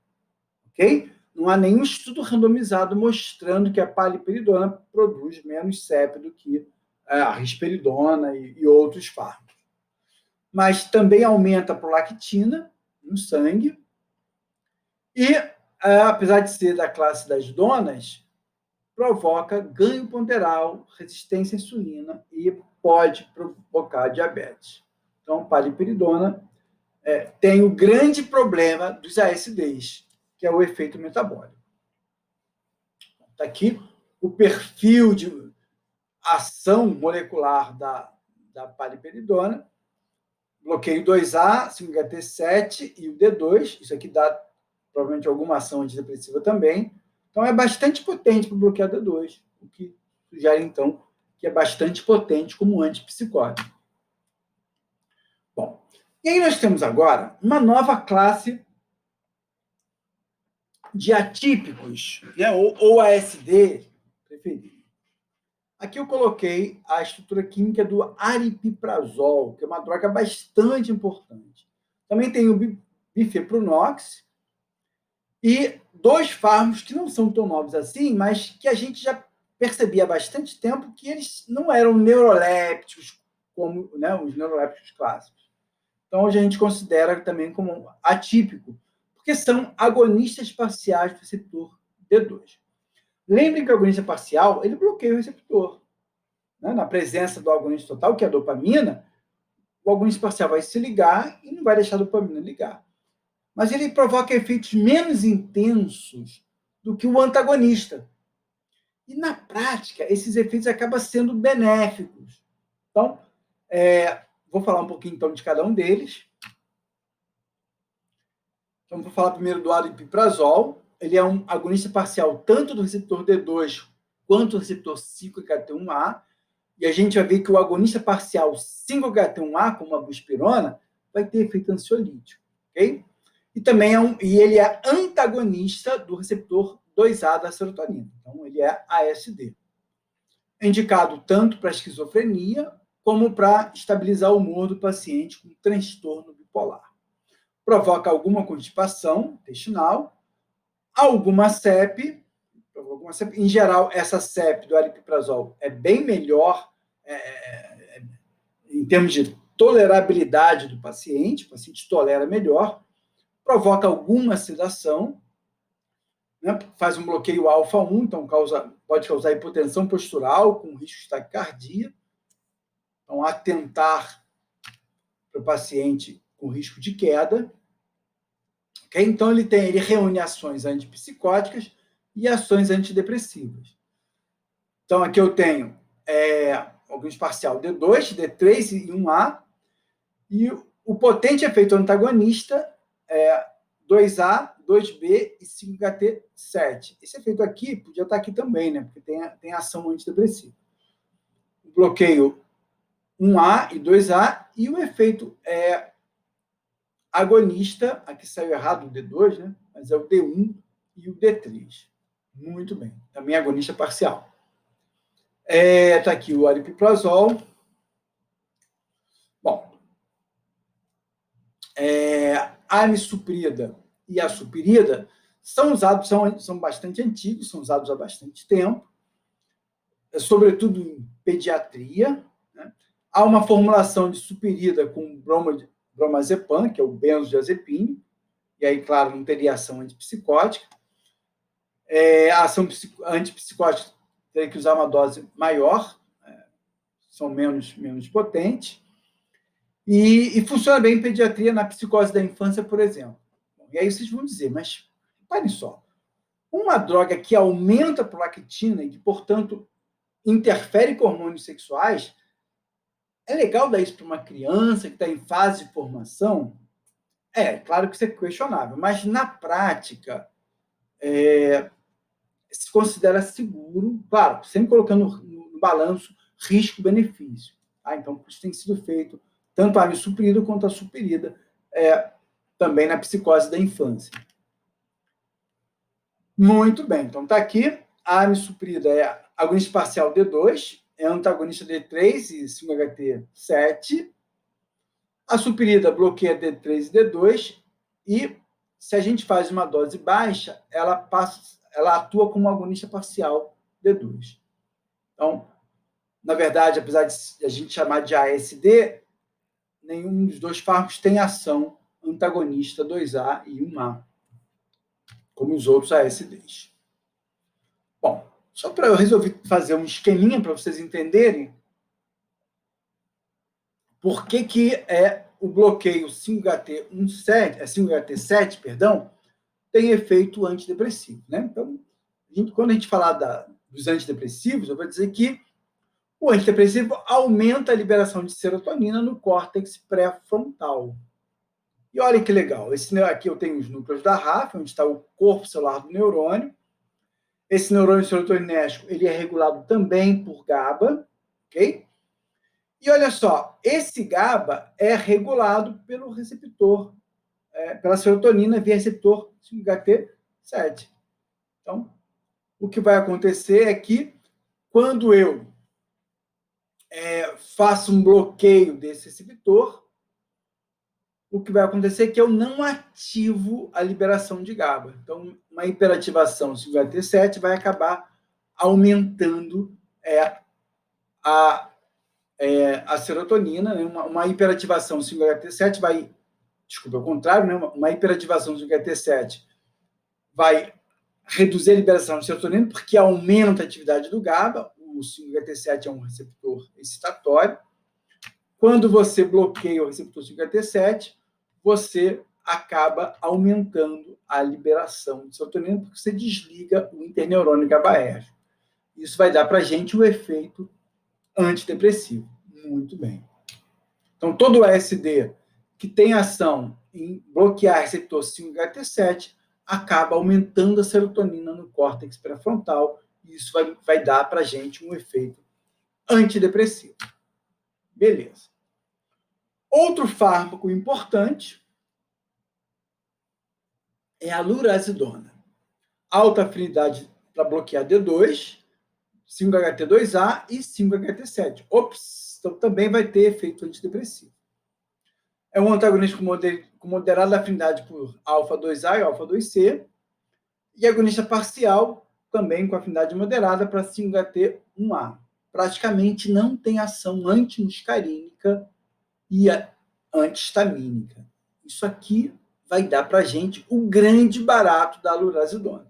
Ok? Não há nenhum estudo randomizado mostrando que a paliperidona produz menos CEP do que a risperidona e outros fármacos. Mas também aumenta a prolactina no sangue e, apesar de ser da classe das donas, provoca ganho ponderal, resistência à insulina e pode provocar diabetes. Então, paliperidona tem o grande problema dos ASDs, que é o efeito metabólico. Está aqui o perfil de ação molecular da paliperidona, bloqueio 2A, 5-HT7 e o D2, isso aqui dá provavelmente alguma ação antidepressiva também. Então, é bastante potente para bloquear D2, o que sugere, então, que é bastante potente como antipsicótico. Bom, e aí nós temos agora uma nova classe de atípicos, né? ou ASD preferido. Aqui eu coloquei a estrutura química do aripiprazol, que é uma droga bastante importante. Também tem o bifepronox e dois fármacos que não são tão novos assim, mas que a gente já percebia há bastante tempo que eles não eram neurolépticos como, né, os neurolépticos clássicos. Então, hoje a gente considera também como atípico, porque são agonistas parciais do receptor D2. Lembrem que o agonista parcial, ele bloqueia o receptor. Né? Na presença do agonista total, que é a dopamina, o agonista parcial vai se ligar e não vai deixar a dopamina ligar. Mas ele provoca efeitos menos intensos do que o antagonista. E, na prática, esses efeitos acabam sendo benéficos. Então, vou falar um pouquinho, então, de cada um deles. Então, vou falar primeiro do aripiprazol. Ele é um agonista parcial tanto do receptor D2 quanto do receptor 5-HT1A. E a gente vai ver que o agonista parcial 5-HT1A, como a buspirona, vai ter efeito ansiolítico. Ok? E também ele é antagonista do receptor 2A da serotonina. Então, ele é ASD. É indicado tanto para esquizofrenia como para estabilizar o humor do paciente com transtorno bipolar. Provoca alguma constipação intestinal, alguma CEP. Em geral, essa CEP do aripiprazol é bem melhor em termos de tolerabilidade do paciente, o paciente tolera melhor, provoca alguma sedação, né, faz um bloqueio alfa-1, então pode causar hipotensão postural com risco de taquicardia. Então, atentar para o paciente com risco de queda. Okay? Então, ele reúne ações antipsicóticas e ações antidepressivas. Então, aqui eu tenho agonista parcial D2, D3 e 1A, e o potente efeito antagonista é 2A, 2B e 5-HT7. Esse efeito aqui podia estar aqui também, né? Porque tem ação antidepressiva. O bloqueio 1A e 2A, e o efeito agonista, aqui saiu errado o D2, né? Mas é o D1 e o D3. Muito bem. Também agonista parcial. Está aqui o aripiprazol. Bom, a amisuprida e a supirida são usados, são bastante antigos, são usados há bastante tempo, sobretudo em pediatria. Né? Há uma formulação de supirida com bromazepam, que é o benzodiazepine, e aí, claro, não teria ação antipsicótica. A ação antipsicótica teria que usar uma dose maior, são menos potentes. E funciona bem em pediatria, na psicose da infância, por exemplo. Bom, e aí vocês vão dizer, mas reparem só, uma droga que aumenta a prolactina e que, portanto, interfere com hormônios sexuais, é legal dar isso para uma criança que está em fase de formação? Claro que isso é questionável, mas na prática se considera seguro, claro, sempre colocando no balanço risco-benefício. Tá? Então, isso tem sido feito tanto a amisuprida quanto a supirida, também na psicose da infância. Muito bem, então está aqui. A amisuprida é agonista parcial D2, é antagonista D3 e 5-HT7. A supirida bloqueia D3 e D2, e se a gente faz uma dose baixa, ela atua como agonista parcial D2. Então, na verdade, apesar de a gente chamar de ASD, nenhum dos dois fármacos tem ação antagonista 2A e 1A, como os outros ASDs. Bom, só para eu resolver fazer um esqueminha para vocês entenderem por que o bloqueio 5-HT7, tem efeito antidepressivo. Né? Então, quando a gente falar dos antidepressivos, eu vou dizer que o antidepressivo aumenta a liberação de serotonina no córtex pré-frontal. E olha que legal, aqui eu tenho os núcleos da RAF, onde está o corpo celular do neurônio. Esse neurônio serotoninérgico, ele é regulado também por GABA, ok? E olha só, esse GABA é regulado pelo receptor, pela serotonina via receptor 5-HT7. Então, o que vai acontecer é que, quando eu faço um bloqueio desse receptor, o que vai acontecer é que eu não ativo a liberação de GABA. Então, uma hiperativação 5-HT7 vai acabar aumentando a serotonina, né? Uma hiperativação 5-HT7 vai... Desculpa, ao contrário, né? Uma hiperativação 5-HT7 vai reduzir a liberação de serotonina, porque aumenta a atividade do GABA. O 5-HT7 é um receptor excitatório. Quando você bloqueia o receptor 5-HT7, você acaba aumentando a liberação de serotonina, porque você desliga o interneurônio GABAérgico. Isso vai dar para a gente o efeito antidepressivo. Muito bem. Então, todo o ASD que tem ação em bloquear receptor 5-HT7 acaba aumentando a serotonina no córtex pré-frontal, e isso vai dar para a gente um efeito antidepressivo. Beleza. Outro fármaco importante é a lurazidona. Alta afinidade para bloquear D2, 5-HT2A e 5-HT7. Então também vai ter efeito antidepressivo. É um antagonista com moderada afinidade por alfa-2A e alfa-2C, e agonista parcial também com afinidade moderada para 5-HT1A. Praticamente não tem ação antimuscarínica e antihistamínica. Isso aqui vai dar para a gente o grande barato da lurazidona.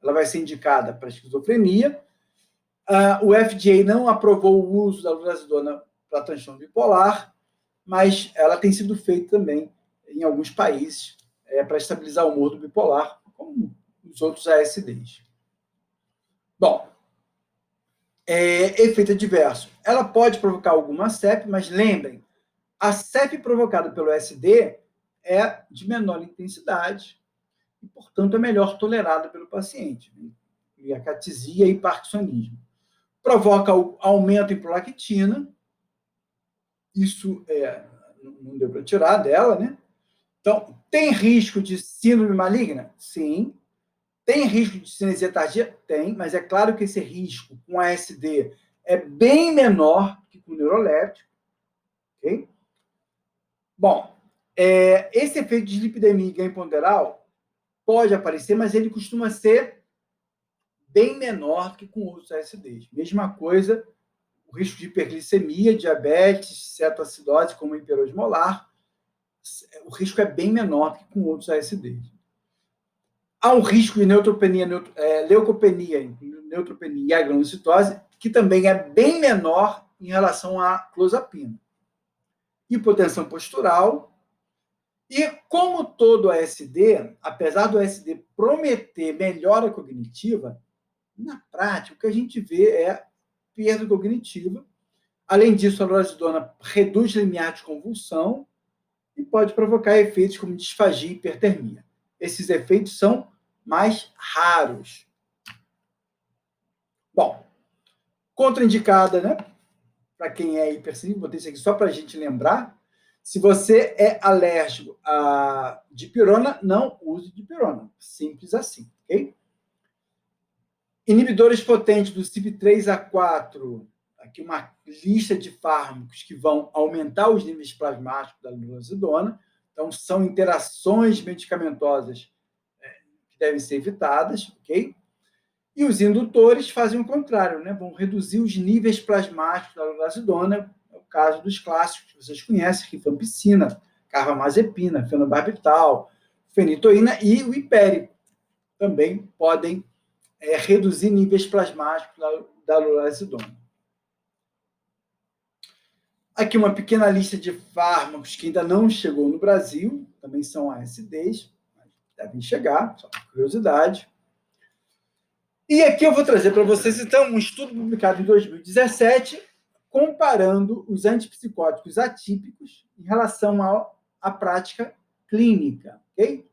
Ela vai ser indicada para esquizofrenia. O FDA não aprovou o uso da lurazidona para transtorno bipolar. mas ela tem sido feita também em alguns países para estabilizar o humor do bipolar, como os outros ASDs. Bom, efeito adverso. Ela pode provocar alguma CEP, mas lembrem, a CEP provocada pelo SD é de menor intensidade e, portanto, é melhor tolerada pelo paciente. Miacatisia e parkinsonismo. Provoca o aumento em prolactina, isso não deu para tirar dela, né? Então, tem risco de síndrome maligna? Sim. Tem risco de cinesia tardia? Tem, mas é claro que esse risco com ASD é bem menor que com o neuroléptico, ok? Bom, esse efeito de dislipidemia e ganho ponderal pode aparecer, mas ele costuma ser bem menor que com outros ASDs. Mesma coisa, o risco de hiperglicemia, diabetes, cetoacidose, como a hiperosmolar, o risco é bem menor que com outros ASDs. Há um risco de neutropenia, leucopenia, neutropenia e agranulocitose, que também é bem menor em relação à clozapina. Hipotensão postural. E como todo ASD, apesar do ASD prometer melhora cognitiva, na prática o que a gente vê é perda cognitiva. Além disso, a lurasidona reduz o limiar de convulsão e pode provocar efeitos como disfagia e hipertermia. Esses efeitos são mais raros. Bom, contraindicada, né? Para quem é hipersensível, botei isso aqui só para a gente lembrar. Se você é alérgico a dipirona, não use dipirona. Simples assim, ok? Inibidores potentes do CYP3A4, aqui uma lista de fármacos que vão aumentar os níveis plasmáticos da lurasidona. Então, são interações medicamentosas que devem ser evitadas, ok? E os indutores fazem o contrário, né? Vão reduzir os níveis plasmáticos da lurasidona, é o caso dos clássicos que vocês conhecem, rifampicina, carbamazepina, fenobarbital, fenitoína e o hipérico. Também podem reduzir níveis plasmáticos da lurasidona. Aqui uma pequena lista de fármacos que ainda não chegou no Brasil, também são ASDs, mas devem chegar, só por curiosidade. E aqui eu vou trazer para vocês, então, um estudo publicado em 2017, comparando os antipsicóticos atípicos em relação à prática clínica, ok?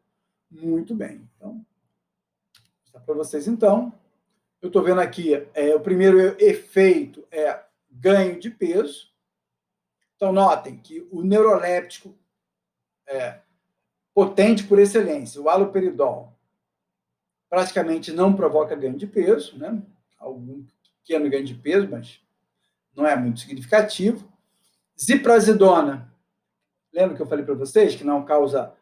Muito bem. Então, vou mostrar para vocês, então. Eu estou vendo aqui, o primeiro efeito é ganho de peso. Então, notem que o neuroléptico potente por excelência, o haloperidol, praticamente não provoca ganho de peso, né? Algum pequeno ganho de peso, mas não é muito significativo. Ziprasidona, lembra que eu falei para vocês que não causa,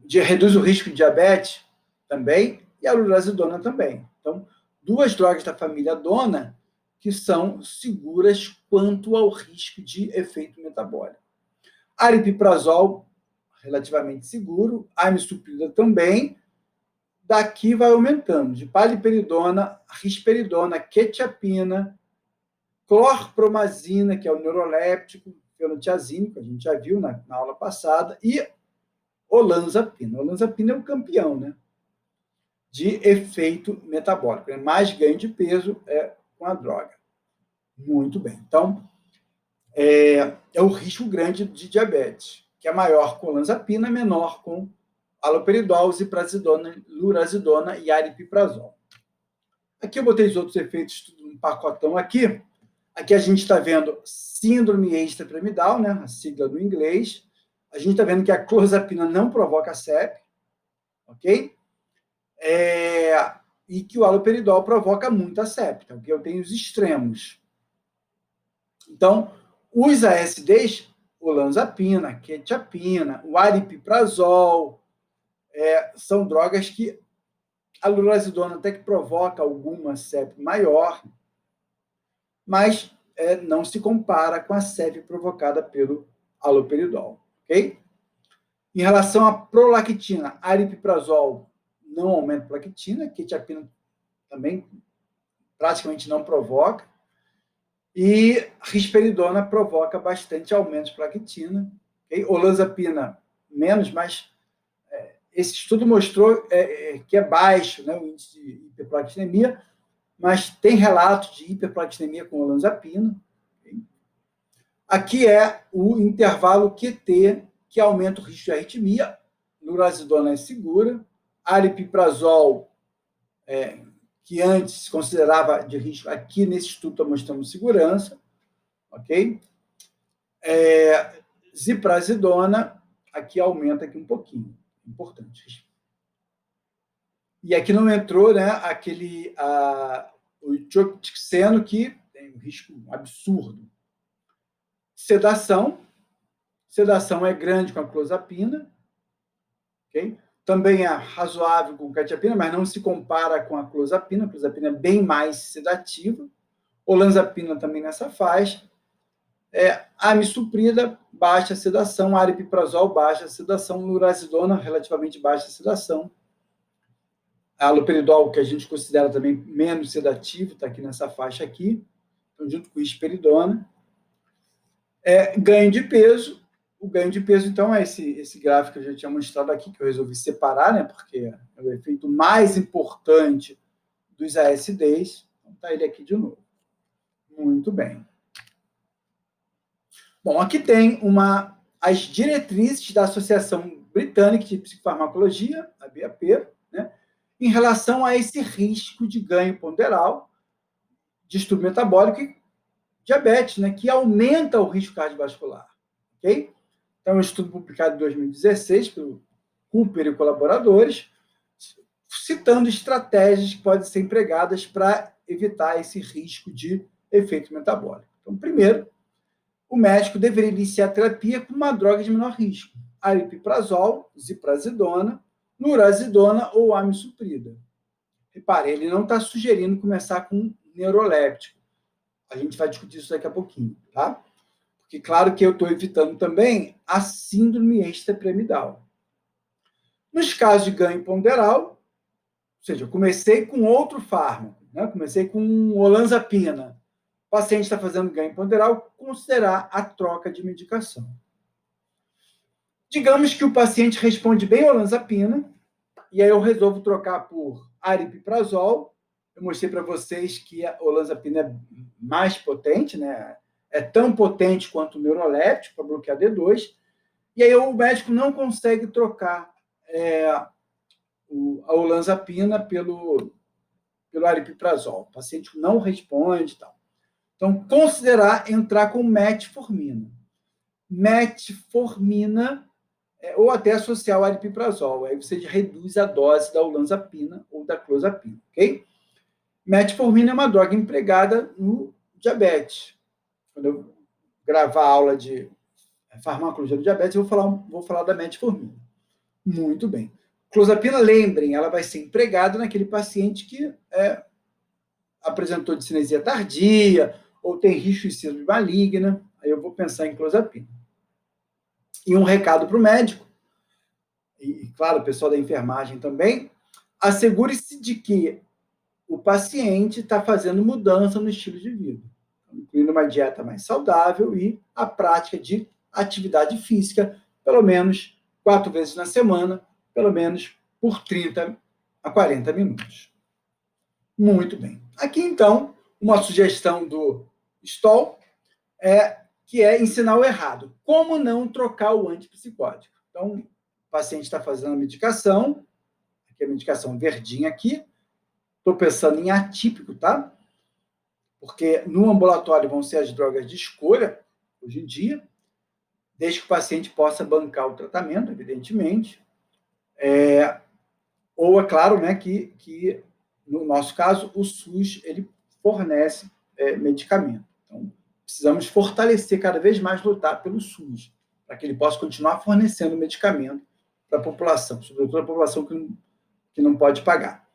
reduz o risco de diabetes também, e a lurasidona também. Então, duas drogas da família dona que são seguras quanto ao risco de efeito metabólico. Aripiprazol, relativamente seguro, amisulprida também. Daqui vai aumentando, de paliperidona, risperidona, quetiapina, clorpromazina, que é o neuroléptico, fenotiazínico, a gente já viu na aula passada, e olanzapina. Olanzapina é o campeão, né? De efeito metabólico. Mais ganho de peso com a droga. Muito bem. Então, é o risco grande de diabetes, que é maior com olanzapina, menor com haloperidol, ziprasidona, lurasidona e aripiprazol. Aqui eu botei os outros efeitos tudo num pacotão aqui. Aqui a gente está vendo síndrome extrapiramidal, né? A sigla do inglês. A gente está vendo que a clozapina não provoca CEP, ok? E que o haloperidol provoca muita CEP. Então, aqui eu tenho os extremos. Então, os ASDs, olanzapina, quetiapina, o aripiprazol, são drogas que a lurasidona até que provoca alguma CEP maior, mas não se compara com a CEP provocada pelo haloperidol, ok? Em relação à prolactina, aripiprazol não aumenta a prolactina, quetiapina também praticamente não provoca. E risperidona provoca bastante aumento de plaquetina. Okay? Olanzapina, menos, mas esse estudo mostrou que é baixo, né, o índice de hiperplaquetinemia, mas tem relatos de hiperplaquetinemia com olanzapina. Okay? Aqui é o intervalo QT, que aumenta o risco de arritmia. Lurasidona é segura. Aripiprazol, que antes se considerava de risco, aqui nesse estudo está mostrando segurança. Ok? Ziprasidona, aqui aumenta aqui um pouquinho. Importante. E aqui não entrou, né, o tioxeno, que tem um risco absurdo. Sedação é grande com a clozapina, ok? Também é razoável com quetiapina, mas não se compara com a clozapina é bem mais sedativa. Olanzapina também nessa faixa. Amisuprida, baixa sedação. Aripiprazol, baixa sedação. Lurasidona, relativamente baixa sedação. Haloperidol, que a gente considera também menos sedativo, está aqui nessa faixa aqui, então, junto com risperidona. Ganho de peso. O ganho de peso, então, é esse gráfico que eu já tinha mostrado aqui, que eu resolvi separar, né, porque é o efeito mais importante dos ASDs. Então, está ele aqui de novo. Muito bem. Bom, aqui tem as diretrizes da Associação Britânica de Psicofarmacologia, a BAP, né, em relação a esse risco de ganho ponderal, distúrbio metabólico e diabetes, né, que aumenta o risco cardiovascular. Ok? Então, um estudo publicado em 2016 pelo Cooper e colaboradores, citando estratégias que podem ser empregadas para evitar esse risco de efeito metabólico. Então, primeiro, o médico deveria iniciar a terapia com uma droga de menor risco, aripiprazol, ziprasidona, lurasidona ou amisuprida. Repare, ele não está sugerindo começar com neuroléptico. A gente vai discutir isso daqui a pouquinho, tá? Porque, claro que eu estou evitando também a síndrome extrapiramidal. Nos casos de ganho ponderal, ou seja, eu comecei com outro fármaco, né? Comecei com olanzapina. O paciente está fazendo ganho ponderal, considerar a troca de medicação. Digamos que o paciente responde bem à olanzapina, e aí eu resolvo trocar por aripiprazol. Eu mostrei para vocês que a olanzapina é mais potente, né? É tão potente quanto o neuroléptico para bloquear D2. E aí o médico não consegue trocar a olanzapina pelo aripiprazol. O paciente não responde e tal. Então, considerar entrar com metformina. Metformina, ou até associar o aripiprazol. Aí você reduz a dose da olanzapina ou da clozapina, ok? Metformina é uma droga empregada no diabetes. Quando eu gravar a aula de farmacologia do diabetes, eu vou falar da metformina. Muito bem. Clozapina, lembrem, ela vai ser empregada naquele paciente que apresentou discinesia tardia ou tem risco de síndrome maligna. Aí eu vou pensar em clozapina. E um recado para o médico, e claro, o pessoal da enfermagem também, assegure-se de que o paciente está fazendo mudança no estilo de vida, incluindo uma dieta mais saudável e a prática de atividade física, pelo menos 4 vezes na semana, pelo menos por 30 a 40 minutos. Muito bem. Aqui, então, uma sugestão do Stoll, que é ensinar o errado. Como não trocar o antipsicótico. Então, o paciente está fazendo a medicação, aqui a medicação verdinha aqui, estou pensando em atípico, tá? Porque no ambulatório vão ser as drogas de escolha, hoje em dia, desde que o paciente possa bancar o tratamento, evidentemente. Ou, é claro, né, que no nosso caso, o SUS ele fornece medicamento. Então, precisamos fortalecer cada vez mais, lutar pelo SUS, para que ele possa continuar fornecendo medicamento para a população, sobretudo a população que não pode pagar.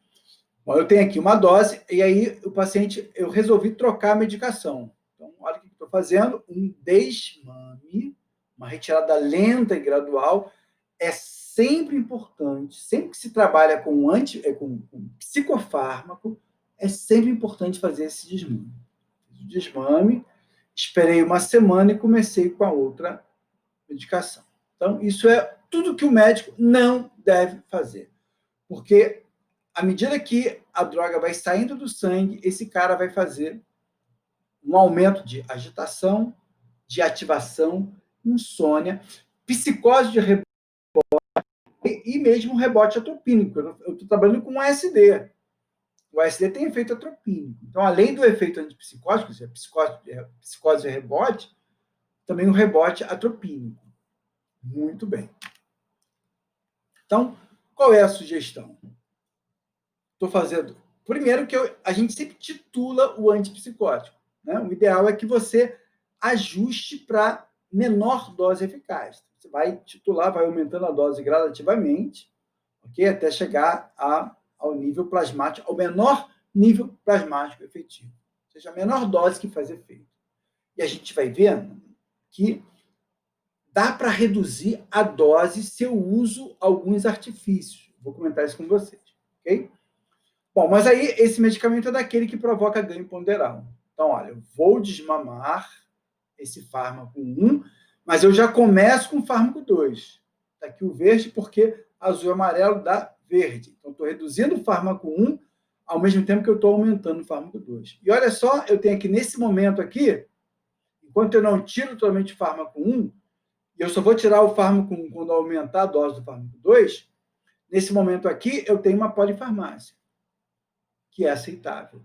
Bom, eu tenho aqui uma dose, e aí o paciente, eu resolvi trocar a medicação. Então, olha o que eu estou fazendo, um desmame, uma retirada lenta e gradual, é sempre importante, sempre que se trabalha com psicofármaco, é sempre importante fazer esse desmame. de desmame, esperei uma semana e comecei com a outra medicação. Então, isso é tudo que o médico não deve fazer. Porque, à medida que a droga vai saindo do sangue, esse cara vai fazer um aumento de agitação, de ativação, insônia, psicose de rebote e mesmo rebote atropínico. Eu estou trabalhando com ASD. O ASD tem efeito atropínico. Então, além do efeito antipsicótico, psicose de rebote, também o rebote atropínico. Muito bem. Então, qual é a sugestão? Estou fazendo... Primeiro que a gente sempre titula o antipsicótico. Né? O ideal é que você ajuste para menor dose eficaz. Você vai titular, vai aumentando a dose gradativamente, okay? Até chegar ao nível plasmático, ao menor nível plasmático efetivo. Ou seja, a menor dose que faz efeito. E a gente vai vendo que dá para reduzir a dose se eu uso alguns artifícios. Vou comentar isso com vocês, ok? Bom, mas aí esse medicamento é daquele que provoca ganho ponderal. Então, olha, eu vou desmamar esse fármaco 1, mas eu já começo com o fármaco 2. Está aqui o verde, porque azul e amarelo dá verde. Então, estou reduzindo o fármaco 1, ao mesmo tempo que eu estou aumentando o fármaco 2. E olha só, eu tenho aqui, nesse momento aqui, enquanto eu não tiro totalmente o fármaco 1, e eu só vou tirar o fármaco 1 quando aumentar a dose do fármaco 2, nesse momento aqui, eu tenho uma polifarmácia, que é aceitável.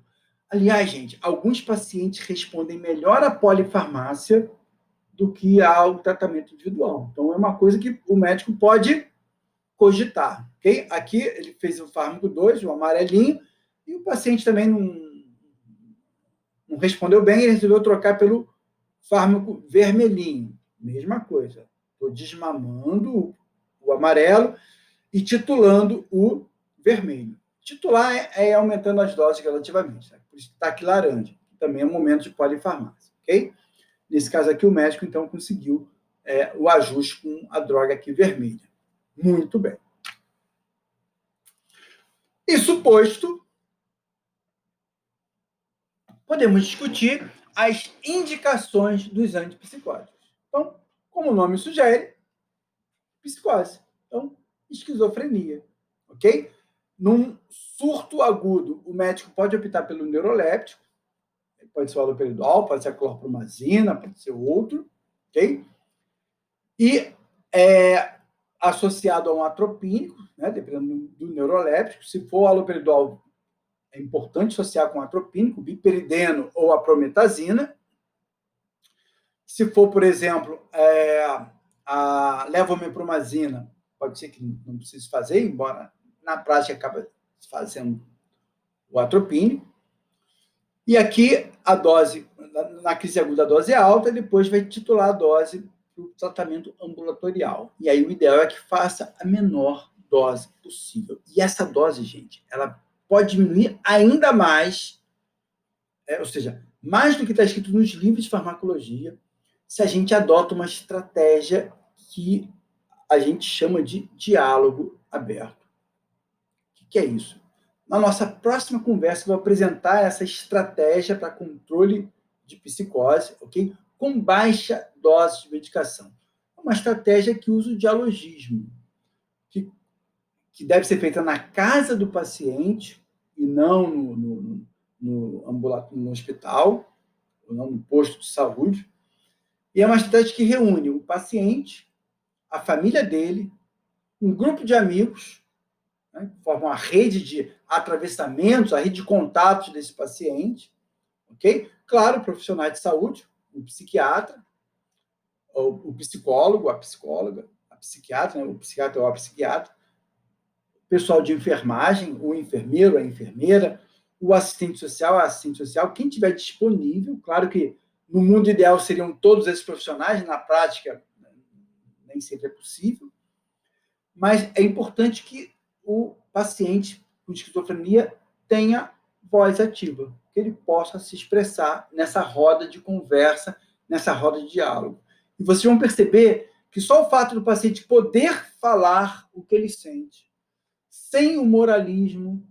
Aliás, gente, alguns pacientes respondem melhor à polifarmácia do que ao tratamento individual. Então, é uma coisa que o médico pode cogitar, ok? Aqui, ele fez o fármaco 2, o amarelinho, e o paciente também não respondeu bem, ele resolveu trocar pelo fármaco vermelhinho. Mesma coisa. Estou desmamando o amarelo e titulando o vermelho. Titular é aumentando as doses gradativamente. Tá? Por isso está aqui laranja. Também é um momento de polifarmácia, ok? Nesse caso aqui, o médico, então, conseguiu o ajuste com a droga aqui vermelha. Muito bem. Isso posto, podemos discutir as indicações dos antipsicóticos. Então, como o nome sugere, psicose. Então, esquizofrenia, ok? Num surto agudo, o médico pode optar pelo neuroléptico, pode ser o haloperidol, pode ser a clorpromazina, pode ser outro, ok? E associado a um atropínico, né, dependendo do neuroléptico, se for o haloperidol, é importante associar com atropínico, biperideno ou a prometazina. Se for, por exemplo, a levomepromazina, pode ser que não precise fazer, embora na prática acaba fazendo o atropínico. E aqui a dose, na crise aguda a dose é alta, e depois vai titular a dose para o tratamento ambulatorial. E aí o ideal é que faça a menor dose possível. E essa dose, gente, ela pode diminuir ainda mais, ou seja, mais do que está escrito nos livros de farmacologia, se a gente adota uma estratégia que a gente chama de diálogo aberto. O que é isso? Na nossa próxima conversa, eu vou apresentar essa estratégia para controle de psicose, ok? Com baixa dose de medicação. É uma estratégia que usa o dialogismo, que deve ser feita na casa do paciente e não no hospital, ou não no posto de saúde. E é uma estratégia que reúne o paciente, a família dele, um grupo de amigos, né, que formam a rede de atravessamentos, a rede de contatos desse paciente, ok? Claro, profissionais de saúde, o psiquiatra, o psicólogo, a psicóloga, a psiquiatra, né, o psiquiatra ou a psiquiatra, o pessoal de enfermagem, o enfermeiro, a enfermeira, o assistente social, a assistente social, quem tiver disponível. Claro que no mundo ideal seriam todos esses profissionais, na prática nem sempre é possível, mas é importante que o paciente com esquizofrenia tenha voz ativa, que ele possa se expressar nessa roda de conversa, nessa roda de diálogo. E vocês vão perceber que só o fato do paciente poder falar o que ele sente, sem o moralismo,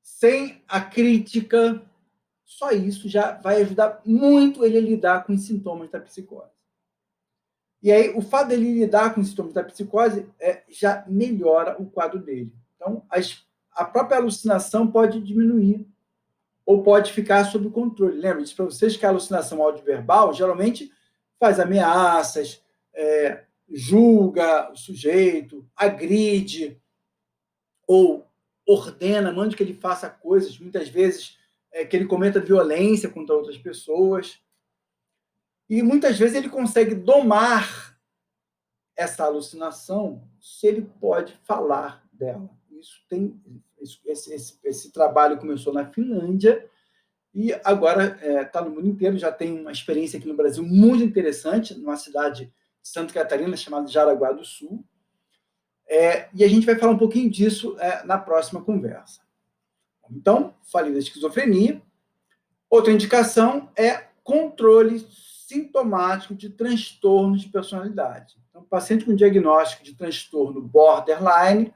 sem a crítica, só isso já vai ajudar muito ele a lidar com os sintomas da psicose. E aí, o fato dele lidar com os sintomas da psicose já melhora o quadro dele. Então, a própria alucinação pode diminuir ou pode ficar sob controle. Lembra, disse para vocês que a alucinação audioverbal geralmente faz ameaças, julga o sujeito, agride ou ordena, manda que ele faça coisas, muitas vezes que ele cometa violência contra outras pessoas. E muitas vezes ele consegue domar essa alucinação se ele pode falar dela. Esse trabalho começou na Finlândia e agora está no mundo inteiro. Já tem uma experiência aqui no Brasil muito interessante, numa cidade de Santa Catarina, chamada Jaraguá do Sul. E a gente vai falar um pouquinho disso na próxima conversa. Então, falei da esquizofrenia. Outra indicação é controle sintomático de transtorno de personalidade. Então, paciente com diagnóstico de transtorno borderline,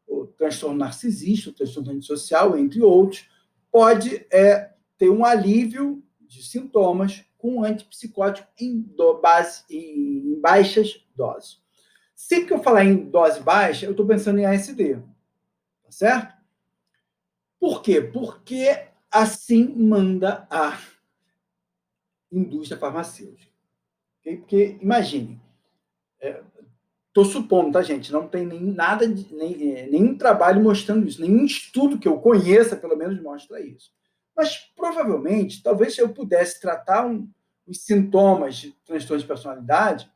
ou transtorno narcisista, ou transtorno antissocial, entre outros, pode ter um alívio de sintomas com antipsicótico em baixas doses. Sempre que eu falar em dose baixa, eu estou pensando em ASD, tá certo? Por quê? Porque assim manda a indústria farmacêutica. Okay? Porque, imagine, estou supondo, tá, gente? Não tem nenhum trabalho mostrando isso, nenhum estudo que eu conheça, pelo menos, mostra isso. Mas, provavelmente, talvez eu pudesse tratar os sintomas de transtorno de personalidade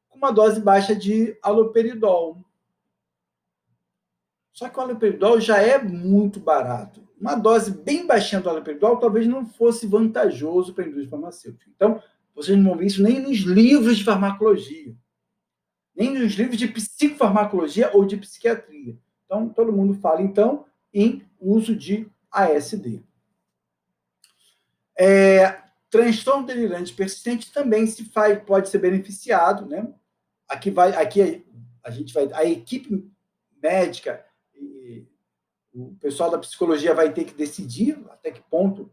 com uma dose baixa de haloperidol. Só que o haloperidol já é muito barato. Uma dose bem baixinha do haloperidol talvez não fosse vantajoso para a indústria farmacêutica. Então, vocês não vão ver isso nem nos livros de farmacologia, nem nos livros de psicofarmacologia ou de psiquiatria. Então, todo mundo fala, então, em uso de ASD. Transtorno delirante persistente também pode ser beneficiado, né? Aqui a equipe médica e o pessoal da psicologia vai ter que decidir até que ponto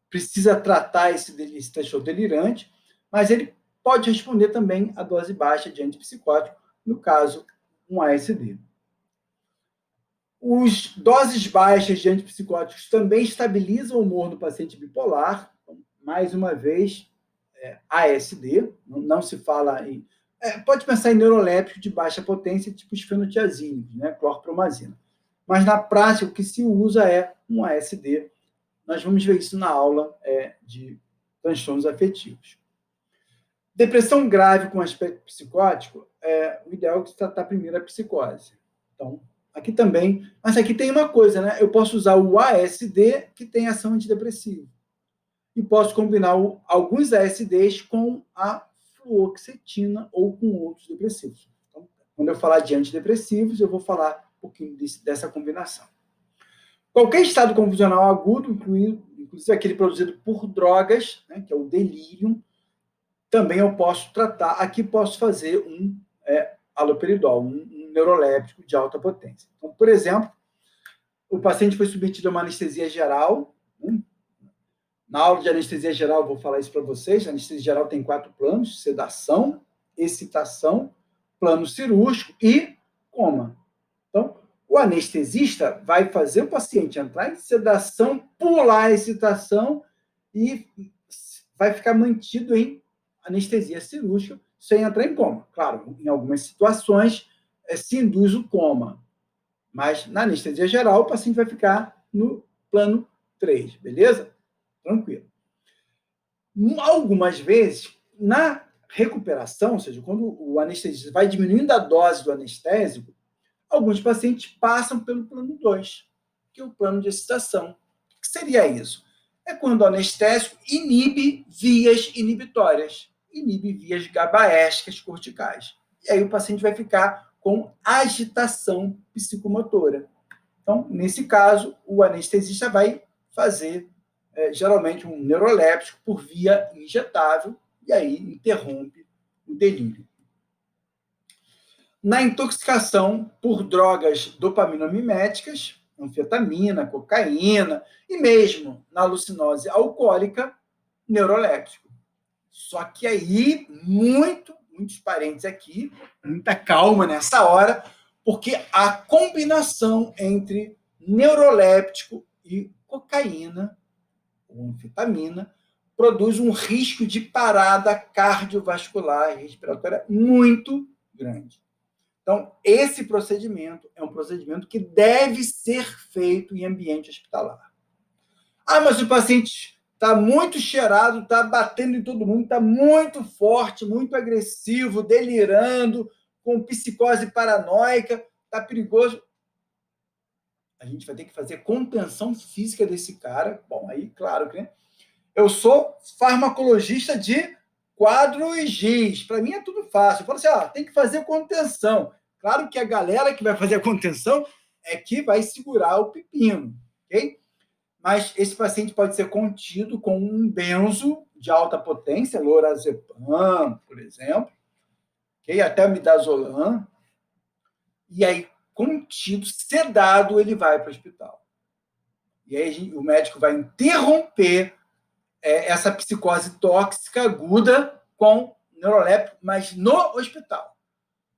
precisa tratar esse transtorno delirante, mas ele pode responder também a dose baixa de antipsicótico, no caso, um ASD. Doses baixas de antipsicóticos também estabilizam o humor do paciente bipolar. Então, mais uma vez, ASD, não se fala em... pode pensar em neuroléptico de baixa potência, tipo os fenotiazínicos, né, clorpromazina. Mas, na prática, o que se usa é um ASD. Nós vamos ver isso na aula de transtornos afetivos. Depressão grave com aspecto psicótico, o ideal é que se tratar primeiro a psicose. Então, aqui também... Mas aqui tem uma coisa, né? Eu posso usar o ASD, que tem ação antidepressiva. E posso combinar alguns ASDs com a fluoxetina ou com outros depressivos. Então, quando eu falar de antidepressivos, eu vou falar um pouquinho dessa combinação. Qualquer estado confusional agudo, inclusive aquele produzido por drogas, né, que é o delírio, também eu posso tratar. Aqui posso fazer um haloperidol, um neuroléptico de alta potência. Então, por exemplo, o paciente foi submetido a uma anestesia geral. Na aula de anestesia geral, eu vou falar isso para vocês. A anestesia geral tem 4 planos: sedação, excitação, plano cirúrgico e coma. Então, o anestesista vai fazer o paciente entrar em sedação, pular a excitação e vai ficar mantido em anestesia cirúrgica sem entrar em coma. Claro, em algumas situações se induz o coma, mas na anestesia geral o paciente vai ficar no plano 3, beleza? Tranquilo. Algumas vezes, na recuperação, ou seja, quando o anestesista vai diminuindo a dose do anestésico, alguns pacientes passam pelo plano 2, que é o plano de excitação. O que seria isso? É quando o anestésico inibe vias inibitórias, inibe vias GABAérgicas corticais. E aí o paciente vai ficar com agitação psicomotora. Então, nesse caso, o anestesista vai fazer, geralmente, um neuroléptico por via injetável, e aí interrompe o delírio. Na intoxicação por drogas dopaminomiméticas, anfetamina, cocaína e mesmo na alucinose alcoólica, neuroléptico. Só que aí, muitos parênteses aqui, muita calma nessa hora, porque a combinação entre neuroléptico e cocaína, ou anfetamina, produz um risco de parada cardiovascular e respiratória muito grande. Então, esse procedimento é um procedimento que deve ser feito em ambiente hospitalar. Ah, mas o paciente está muito cheirado, está batendo em todo mundo, está muito forte, muito agressivo, delirando, com psicose paranoica, está perigoso. A gente vai ter que fazer contenção física desse cara. Bom, aí, claro que, né? Eu sou farmacologista de quadro e giz. Para mim é tudo fácil. Eu falo assim, tem que fazer contenção. Claro que a galera que vai fazer a contenção é que vai segurar o pepino, ok? Mas esse paciente pode ser contido com um benzo de alta potência, lorazepam, por exemplo, ok? Até midazolam. E aí, contido, sedado, ele vai para o hospital. E aí o médico vai interromper essa psicose tóxica aguda com neuroléptico, mas no hospital.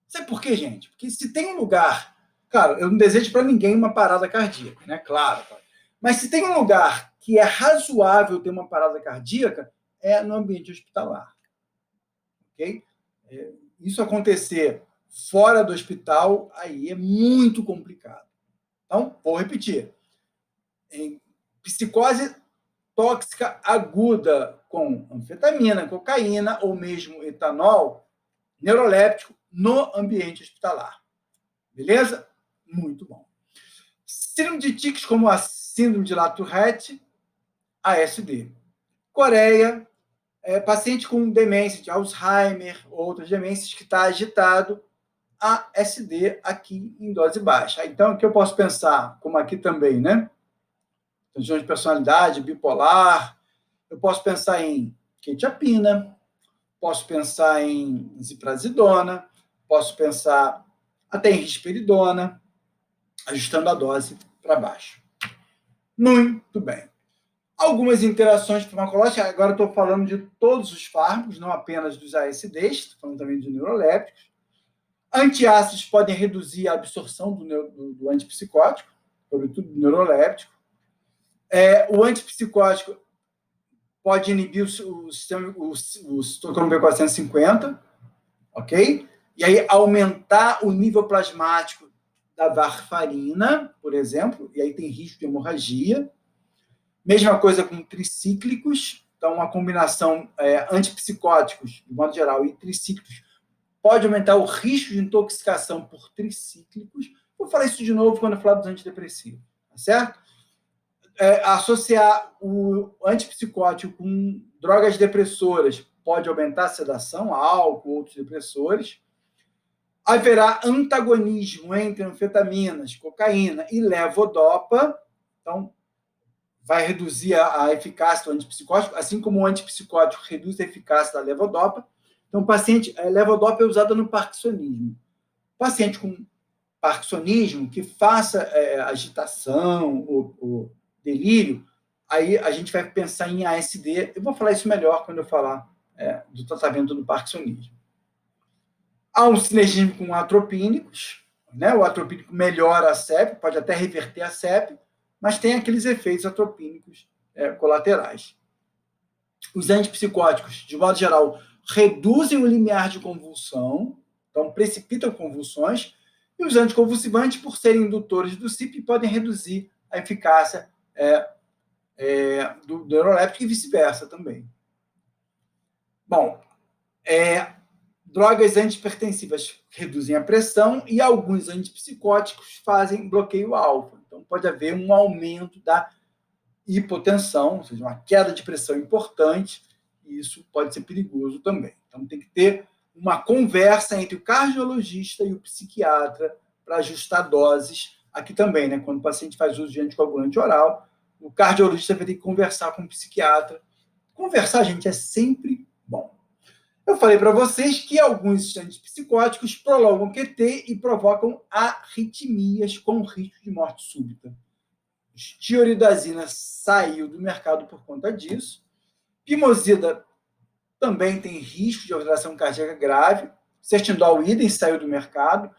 Sabe por quê, gente? Porque se tem um lugar... Claro, eu não desejo para ninguém uma parada cardíaca, né? Claro. Mas se tem um lugar que é razoável ter uma parada cardíaca, é no ambiente hospitalar. Ok? Isso acontecer fora do hospital, aí é muito complicado. Então, vou repetir. Em psicose tóxica aguda com anfetamina, cocaína ou mesmo etanol, neuroléptico no ambiente hospitalar. Beleza? Muito bom. Síndrome de tiques, como a síndrome de La Tourette, ASD. Coreia, paciente com demência de Alzheimer, outras demências que está agitado, ASD aqui em dose baixa. Então, o que eu posso pensar, como aqui também, né? Transtorno de personalidade, bipolar. Eu posso pensar em quetiapina, posso pensar em ziprasidona, posso pensar até em risperidona, ajustando a dose para baixo. Muito bem. Algumas interações farmacológicas, agora estou falando de todos os fármacos, não apenas dos ASDs, estou falando também de neurolépticos. Antiácidos podem reduzir a absorção do antipsicótico, sobretudo do neuroléptico. O antipsicótico pode inibir o citocromo B450, ok? E aí aumentar o nível plasmático da varfarina, por exemplo, e aí tem risco de hemorragia. Mesma coisa com tricíclicos, então uma combinação antipsicóticos, de modo geral, e tricíclicos, pode aumentar o risco de intoxicação por tricíclicos. Vou falar isso de novo quando eu falar dos antidepressivos, tá certo? Associar o antipsicótico com drogas depressoras pode aumentar a sedação, álcool, outros depressores. Haverá antagonismo entre anfetaminas, cocaína e levodopa, então vai reduzir a eficácia do antipsicótico, assim como o antipsicótico reduz a eficácia da levodopa. Então, levodopa é usada no parkinsonismo. Paciente com parkinsonismo que faça agitação ou delírio, aí a gente vai pensar em ASD. Eu vou falar isso melhor quando eu falar do tratamento do parkinsonismo. Há um sinergismo com atropínicos, né? O atropínico melhora a CEP, pode até reverter a CEP, mas tem aqueles efeitos atropínicos colaterais. Os antipsicóticos, de modo geral, reduzem o limiar de convulsão, então precipitam convulsões, e os anticonvulsivantes, por serem indutores do CIP, podem reduzir a eficácia do neuroléptico e vice-versa também. Bom, drogas antipertensivas reduzem a pressão e alguns antipsicóticos fazem bloqueio alfa. Então, pode haver um aumento da hipotensão, ou seja, uma queda de pressão importante, e isso pode ser perigoso também. Então, tem que ter uma conversa entre o cardiologista e o psiquiatra para ajustar doses. Aqui também, né? Quando o paciente faz uso de anticoagulante oral, o cardiologista vai ter que conversar com o psiquiatra. Conversar, gente, é sempre bom. Eu falei para vocês que alguns antipsicóticos prolongam QT e provocam arritmias com risco de morte súbita. Tioridazina saiu do mercado por conta disso. Pimosida também tem risco de alteração cardíaca grave. Sertindol idem saiu do mercado.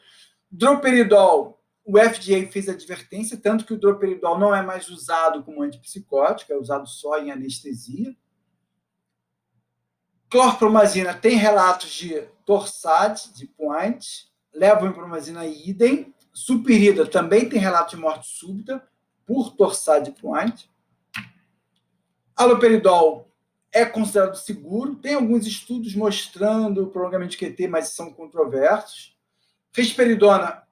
Droperidol, o FDA fez advertência, tanto que o droperidol não é mais usado como antipsicótico, é usado só em anestesia. Clorpromazina tem relatos de torsade, de point. Levoimpromazina idem. Supirida também tem relato de morte súbita por torsade de point. Haloperidol é considerado seguro. Tem alguns estudos mostrando o prolongamento de QT, mas são controversos. Risperidona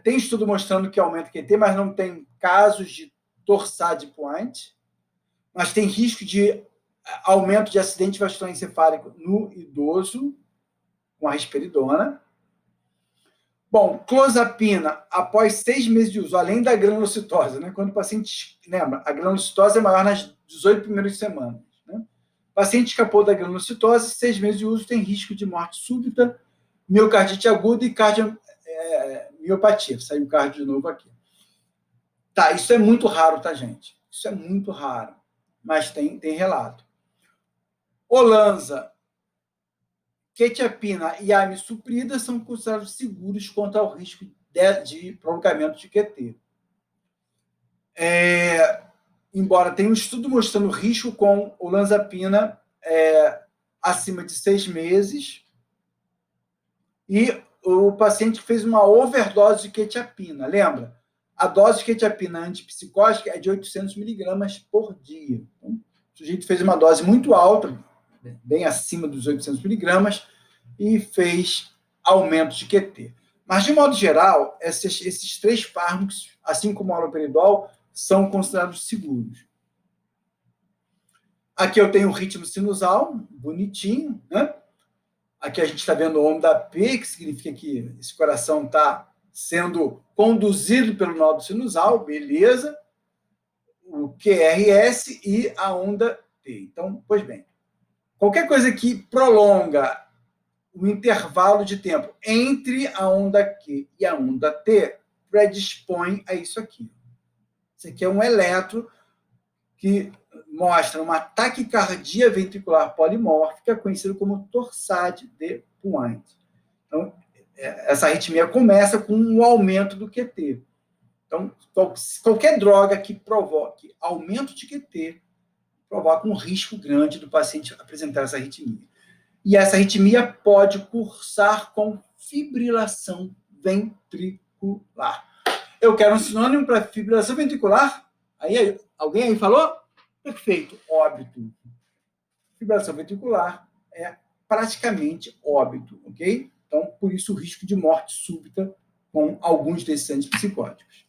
tem estudo mostrando que aumenta o QT, mas não tem casos de torsade de point. Mas tem risco de aumento de acidente vascular encefálico no idoso com a risperidona. Bom, clozapina, após 6 meses de uso, além da granulocitose, né? Quando o paciente, lembra, a granulocitose é maior nas 18 primeiras semanas. Né? O paciente escapou da granulocitose, 6 meses de uso, tem risco de morte súbita, miocardite aguda e cardiomiopatia. Saiu o cardio de novo aqui. Tá, isso é muito raro, tá, gente? Isso é muito raro, mas tem relato. Olanza, quetiapina e amisuprida são considerados seguros quanto ao risco de prolongamento de QT. Embora tenha um estudo mostrando risco com olanzapina acima de 6 meses, e o paciente fez uma overdose de quetiapina. Lembra? A dose de quetiapina antipsicótica é de 800 miligramas por dia. Então, o sujeito fez uma dose muito alta, bem acima dos 800 miligramas, e fez aumento de QT. Mas, de modo geral, esses 3 fármacos, assim como o haloperidol, são considerados seguros. Aqui eu tenho o ritmo sinusal, bonitinho, né? Aqui a gente está vendo o onda P, que significa que esse coração está sendo conduzido pelo nódulo sinusal, beleza? O QRS e a onda T. Então, pois bem, qualquer coisa que prolonga o intervalo de tempo entre a onda Q e a onda T predispõe a isso aqui. Isso aqui é um eletro que mostra uma taquicardia ventricular polimórfica, conhecida como torsade de point. Então, essa arritmia começa com um aumento do QT. Então, qualquer droga que provoque aumento de QT provoca um risco grande do paciente apresentar essa arritmia. E essa arritmia pode cursar com fibrilação ventricular. Eu quero um sinônimo para fibrilação ventricular? Aí, alguém aí falou? Perfeito, óbito. Fibrilação ventricular é praticamente óbito, ok? Então, por isso o risco de morte súbita com alguns desses antipsicóticos.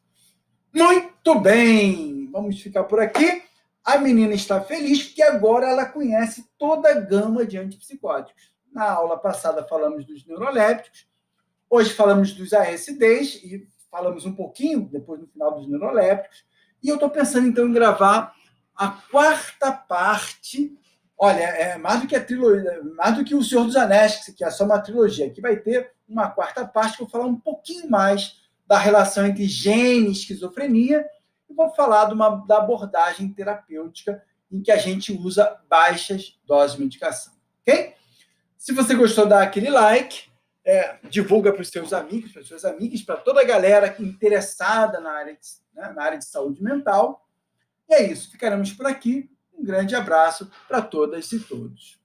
Muito bem! Vamos ficar por aqui. A menina está feliz porque agora ela conhece toda a gama de antipsicóticos. Na aula passada falamos dos neurolépticos, hoje falamos dos ASDs e falamos um pouquinho, depois no final, dos neurolépticos. E eu estou pensando, então, em gravar a 4ª parte. Olha, é mais do que a trilogia, mais do que o Senhor dos Anéis, que é só uma trilogia. Aqui vai ter uma 4ª parte que eu vou falar um pouquinho mais da relação entre gene e esquizofrenia, e vou falar da abordagem terapêutica em que a gente usa baixas doses de medicação, ok? Se você gostou, dá aquele like, divulga para os seus amigos, para as suas amigas, para toda a galera interessada na área de saúde mental. E é isso, ficaremos por aqui. Um grande abraço para todas e todos.